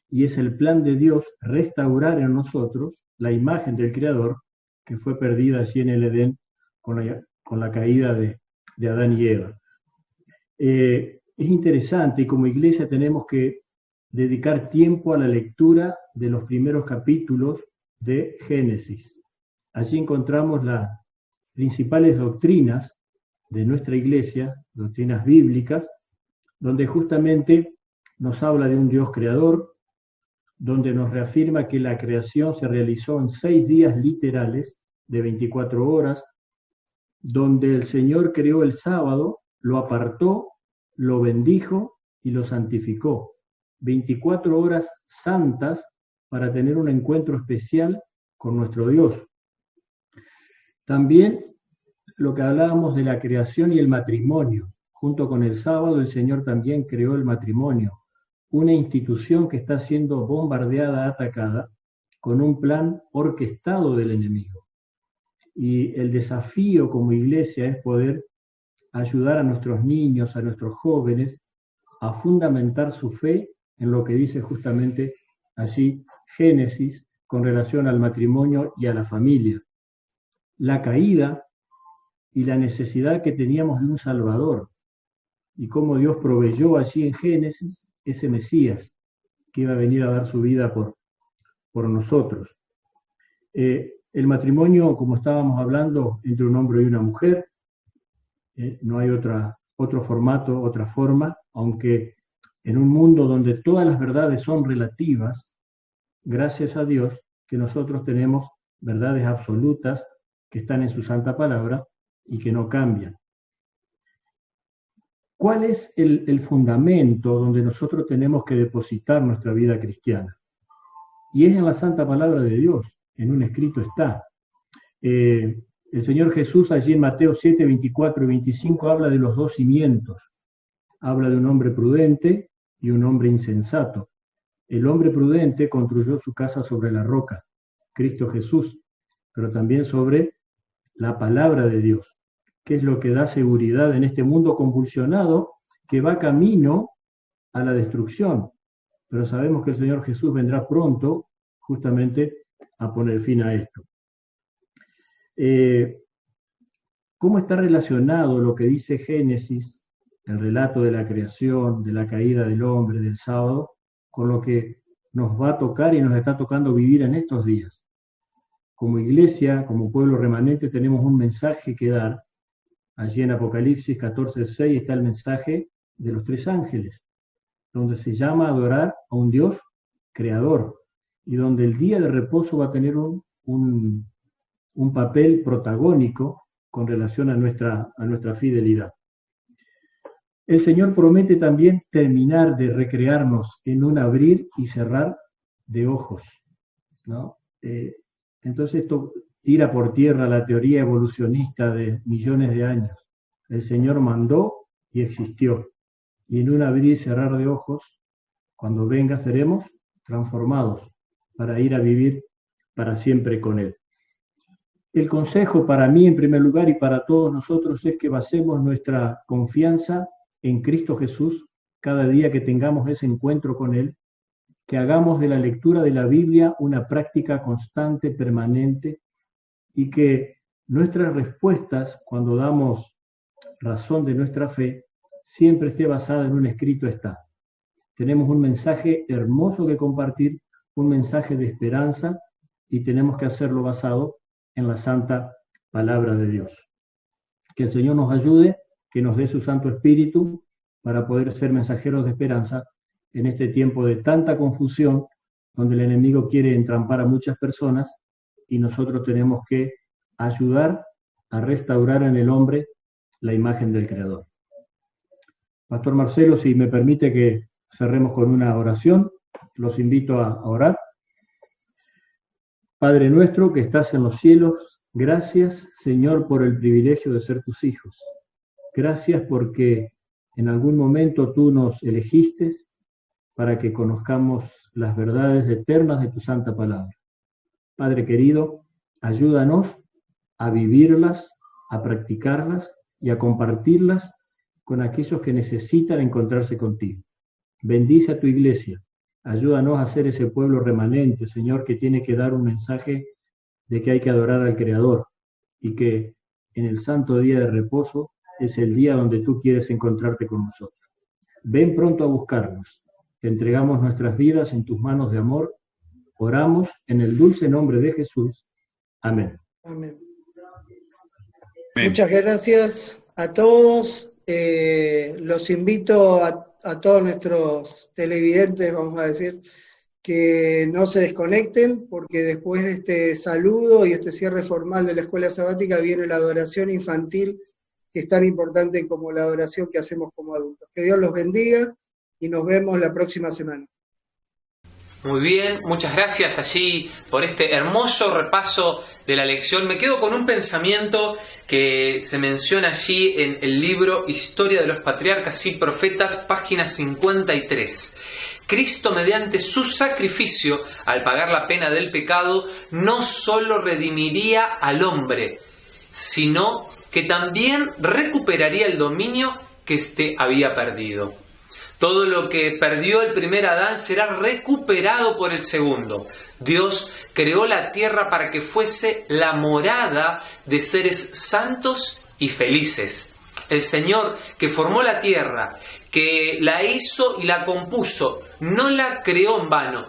y es el plan de Dios restaurar en nosotros la imagen del Creador que fue perdida allí en el Edén con la caída de Adán y Eva. Es interesante, y como iglesia tenemos que dedicar tiempo a la lectura de los primeros capítulos de Génesis. Allí encontramos las principales doctrinas de nuestra iglesia, doctrinas bíblicas, donde justamente nos habla de un Dios creador, donde nos reafirma que la creación se realizó en 6 días literales de 24 horas, donde el Señor creó el sábado, lo apartó, lo bendijo y lo santificó. 24 horas santas para tener un encuentro especial con nuestro Dios. También lo que hablábamos de la creación y el matrimonio. Junto con el sábado, el Señor también creó el matrimonio, una institución que está siendo bombardeada, atacada, con un plan orquestado del enemigo. Y el desafío como iglesia es poder ayudar a nuestros niños, a nuestros jóvenes, a fundamentar su fe en lo que dice justamente allí Génesis con relación al matrimonio y a la familia. La caída y la necesidad que teníamos de un Salvador, y cómo Dios proveyó allí en Génesis ese Mesías que iba a venir a dar su vida por nosotros. El matrimonio, como estábamos hablando, entre un hombre y una mujer, no hay otro formato, otra forma, aunque en un mundo donde todas las verdades son relativas, gracias a Dios que nosotros tenemos verdades absolutas que están en su santa palabra y que no cambian. ¿Cuál es el fundamento donde nosotros tenemos que depositar nuestra vida cristiana? Y es en la santa palabra de Dios, en un escrito está. El Señor Jesús allí en Mateo 7, 24 y 25 habla de los 2 cimientos. Habla de un hombre prudente y un hombre insensato. El hombre prudente construyó su casa sobre la roca, Cristo Jesús, pero también sobre la palabra de Dios, que es lo que da seguridad en este mundo convulsionado que va camino a la destrucción. Pero sabemos que el Señor Jesús vendrá pronto justamente a poner fin a esto. ¿Cómo está relacionado lo que dice Génesis, el relato de la creación, de la caída del hombre, del sábado, con lo que nos va a tocar y nos está tocando vivir en estos días? Como iglesia, como pueblo remanente, tenemos un mensaje que dar. Allí en Apocalipsis 14:6 está el mensaje de los 3 ángeles, donde se llama a adorar a un Dios creador, y donde el día de reposo va a tener un papel protagónico con relación a nuestra fidelidad. El Señor promete también terminar de recrearnos en un abrir y cerrar de ojos, ¿no? Entonces esto tira por tierra la teoría evolucionista de millones de años. El Señor mandó y existió. Y en un abrir y cerrar de ojos, cuando venga, seremos transformados para ir a vivir para siempre con Él. El consejo para mí, en primer lugar, y para todos nosotros, es que basemos nuestra confianza en Cristo Jesús cada día que tengamos ese encuentro con Él, que hagamos de la lectura de la Biblia una práctica constante, permanente, y que nuestras respuestas, cuando damos razón de nuestra fe, siempre esté basada en un escrito está. Tenemos un mensaje hermoso que compartir, un mensaje de esperanza, y tenemos que hacerlo basado en la santa palabra de Dios. Que el Señor nos ayude, que nos dé su Santo Espíritu para poder ser mensajeros de esperanza en este tiempo de tanta confusión, donde el enemigo quiere entrampar a muchas personas y nosotros tenemos que ayudar a restaurar en el hombre la imagen del Creador. Pastor Marcelo, si me permite que cerremos con una oración, los invito a orar. Padre nuestro que estás en los cielos, gracias, Señor, por el privilegio de ser tus hijos. Gracias porque en algún momento tú nos elegiste para que conozcamos las verdades eternas de tu santa palabra. Padre querido, ayúdanos a vivirlas, a practicarlas y a compartirlas con aquellos que necesitan encontrarse contigo. Bendice a tu iglesia. Ayúdanos a ser ese pueblo remanente, Señor, que tiene que dar un mensaje de que hay que adorar al Creador y que en el santo día de reposo es el día donde tú quieres encontrarte con nosotros. Ven pronto a buscarnos. Te entregamos nuestras vidas en tus manos de amor. Oramos en el dulce nombre de Jesús. Amén. Amén. Muchas gracias a todos. Los invito a todos nuestros televidentes, vamos a decir, que no se desconecten, porque después de este saludo y este cierre formal de la escuela sabática viene la adoración infantil, que es tan importante como la adoración que hacemos como adultos. Que Dios los bendiga y nos vemos la próxima semana. Muy bien, muchas gracias allí por este hermoso repaso de la lección. Me quedo con un pensamiento que se menciona allí en el libro Historia de los Patriarcas y Profetas, página 53. Cristo, mediante su sacrificio, al pagar la pena del pecado, no solo redimiría al hombre, sino que también recuperaría el dominio que éste había perdido. Todo lo que perdió el primer Adán será recuperado por el segundo. Dios creó la tierra para que fuese la morada de seres santos y felices. El Señor que formó la tierra, que la hizo y la compuso, no la creó en vano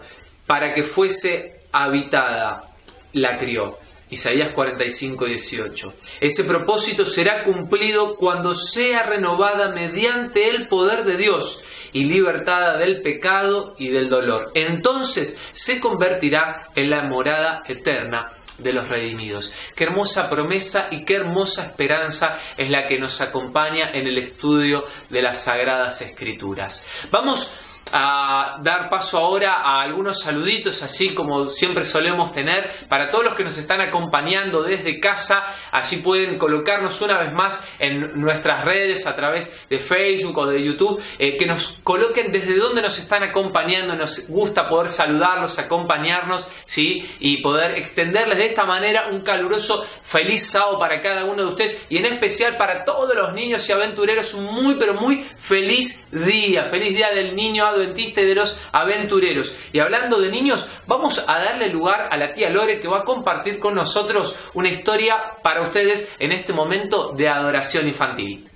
para que fuese habitada, la crió. Isaías 45:18. Ese propósito será cumplido cuando sea renovada mediante el poder de Dios y libertada del pecado y del dolor. Entonces se convertirá en la morada eterna de los redimidos. Qué hermosa promesa y qué hermosa esperanza es la que nos acompaña en el estudio de las Sagradas Escrituras. Vamos a dar paso ahora a algunos saluditos, así como siempre solemos tener, para todos los que nos están acompañando desde casa. Allí pueden colocarnos una vez más en nuestras redes a través de Facebook o de YouTube, que nos coloquen desde dónde nos están acompañando. Nos gusta poder saludarlos, acompañarnos, ¿sí? Y poder extenderles de esta manera un caluroso feliz sábado para cada uno de ustedes y en especial para todos los niños y aventureros, un muy pero muy feliz día del niño adventista y de los aventureros. Y hablando de niños, vamos a darle lugar a la tía Lore, que va a compartir con nosotros una historia para ustedes en este momento de adoración infantil.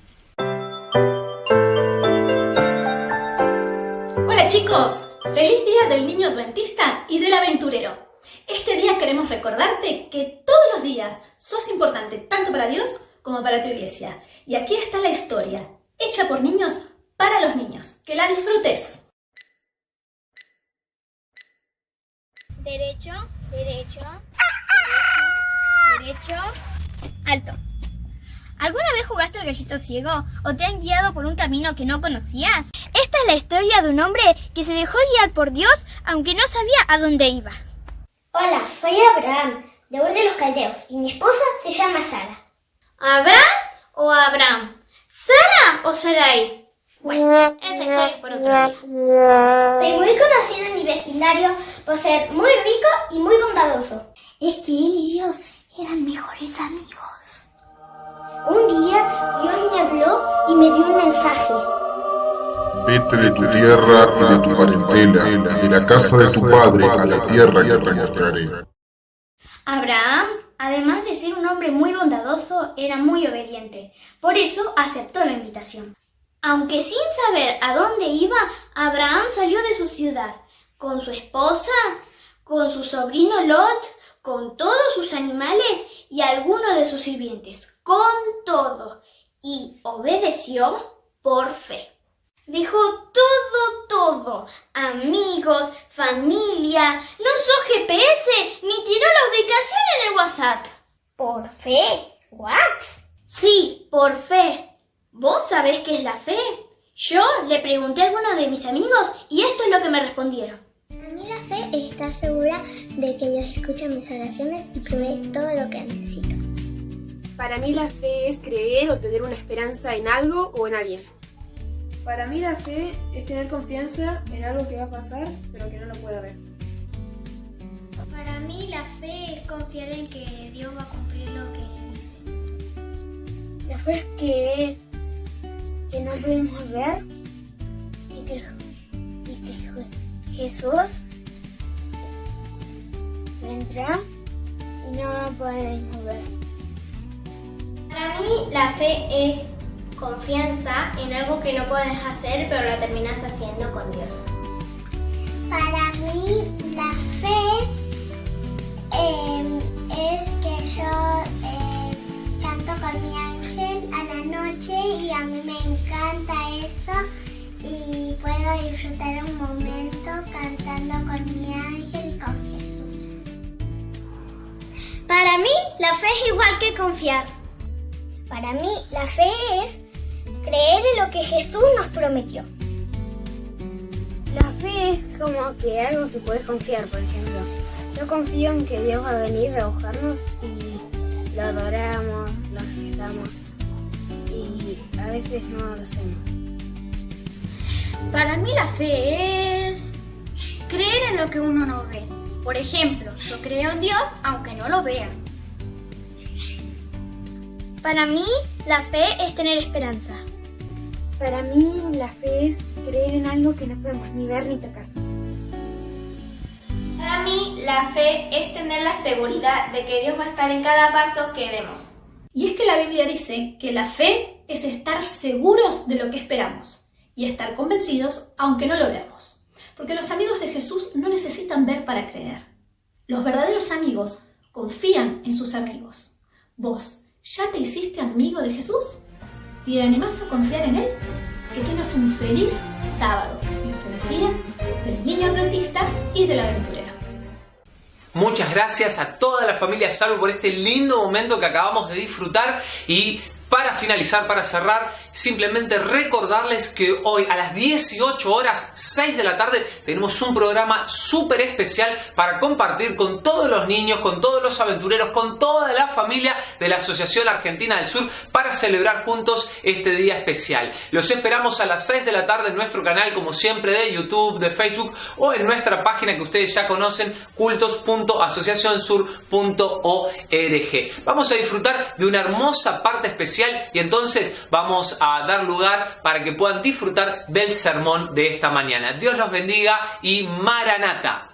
Hola chicos, feliz día del niño adventista y del aventurero. Este día queremos recordarte que todos los días sos importante tanto para Dios como para tu iglesia. Y aquí está la historia, hecha por niños para los niños. Que la disfrutes. Derecho, derecho, derecho, alto. ¿Alguna vez jugaste al gallito ciego o te han guiado por un camino que no conocías? Esta es la historia de un hombre que se dejó guiar por Dios aunque no sabía a dónde iba. Hola, soy Abraham, de Ur de los Caldeos, y mi esposa se llama Sara. ¿Abraham o Abraham? ¿Sara o Sarai? Bueno, esa historia es por otro día. Soy muy conocido en mi vecindario por ser muy rico y muy bondadoso. Es que él y Dios eran mejores amigos. Un día Dios me habló y me dio un mensaje. Vete de tu tierra y de tu parentela, de la casa de tu padre a la tierra que te mostraré. Abraham, además de ser un hombre muy bondadoso, era muy obediente. Por eso aceptó la invitación. Aunque sin saber a dónde iba, Abraham salió de su ciudad, con su esposa, con su sobrino Lot, con todos sus animales y algunos de sus sirvientes, con todo, y obedeció por fe. Dejó todo, amigos, familia, no usó GPS, ni tiró la ubicación en el WhatsApp. ¿Por fe? ¿What? Sí, por fe. ¿Vos sabés qué es la fe? Yo le pregunté a algunos de mis amigos y esto es lo que me respondieron. Para mí la fe es estar segura de que Dios escucha mis oraciones y provee todo lo que necesito. Para mí la fe es creer o tener una esperanza en algo o en alguien. Para mí la fe es tener confianza en algo que va a pasar, pero que no lo pueda ver. Para mí la fe es confiar en que Dios va a cumplir lo que dice. La fe es que no podemos ver y que Jesús vendrá y no lo podemos ver. Para mí la fe es confianza en algo que no puedes hacer, pero la terminas haciendo con Dios. Para mí la fe es que yo canto con mi ángel a la noche y a mí me encanta eso y puedo disfrutar un momento cantando con mi ángel y con Jesús. Para mí la fe es igual que confiar. Para mí la fe es creer en lo que Jesús nos prometió. La fe es como que algo que puedes confiar, por ejemplo. Yo confío en que Dios va a venir a buscarnos y lo adoramos, lo rezamos y a veces no lo hacemos. Para mí la fe es creer en lo que uno no ve. Por ejemplo, yo creo en Dios aunque no lo vea. Para mí la fe es tener esperanza. Para mí la fe es creer en algo que no podemos ni ver ni tocar. Para mí la fe es tener la seguridad de que Dios va a estar en cada paso que demos. Y es que la Biblia dice que la fe es estar seguros de lo que esperamos y estar convencidos aunque no lo veamos. Porque los amigos de Jesús no necesitan ver para creer. Los verdaderos amigos confían en sus amigos. ¿Vos ya te hiciste amigo de Jesús? ¿Te animás a confiar en Él? Que tengas un feliz sábado y un feliz día del niño adventista y del aventurero. Muchas gracias a toda la familia Salvo por este lindo momento que acabamos de disfrutar y Para finalizar, para cerrar, simplemente recordarles que hoy a las 18 horas, 6 de la tarde, tenemos un programa súper especial para compartir con todos los niños, con todos los aventureros, con toda la familia de la Asociación Argentina del Sur para celebrar juntos este día especial. Los esperamos a las 6 de la tarde en nuestro canal, como siempre, de YouTube, de Facebook o en nuestra página que ustedes ya conocen, cultos.asociacionsur.org. Vamos a disfrutar de una hermosa parte especial y entonces vamos a dar lugar para que puedan disfrutar del sermón de esta mañana. Dios los bendiga y Maranata.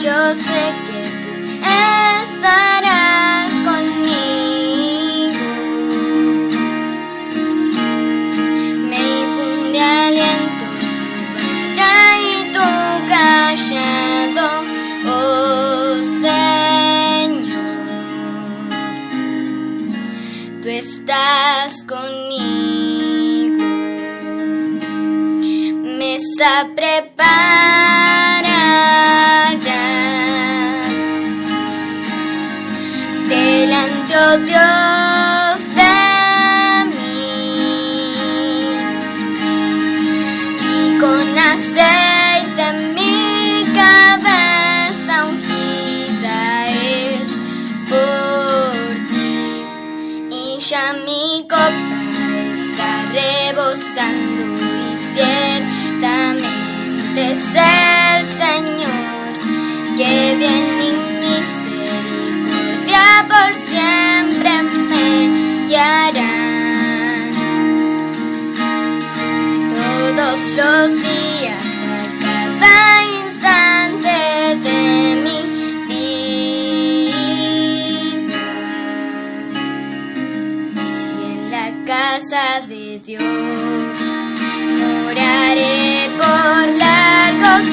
Yo sé que tú estarás conmigo. Me infunde aliento tu vara y tu callado, oh Señor. Tú estás conmigo. Mesa preparada delante, oh Dios, de mí, y con aceite en mi cabeza ungida es por ti, y ya mi copa está rebosando y ciertamente es el Señor que viene y por siempre me guiarán todos los días, a cada instante de mi vida, y en la casa de Dios moraré por largos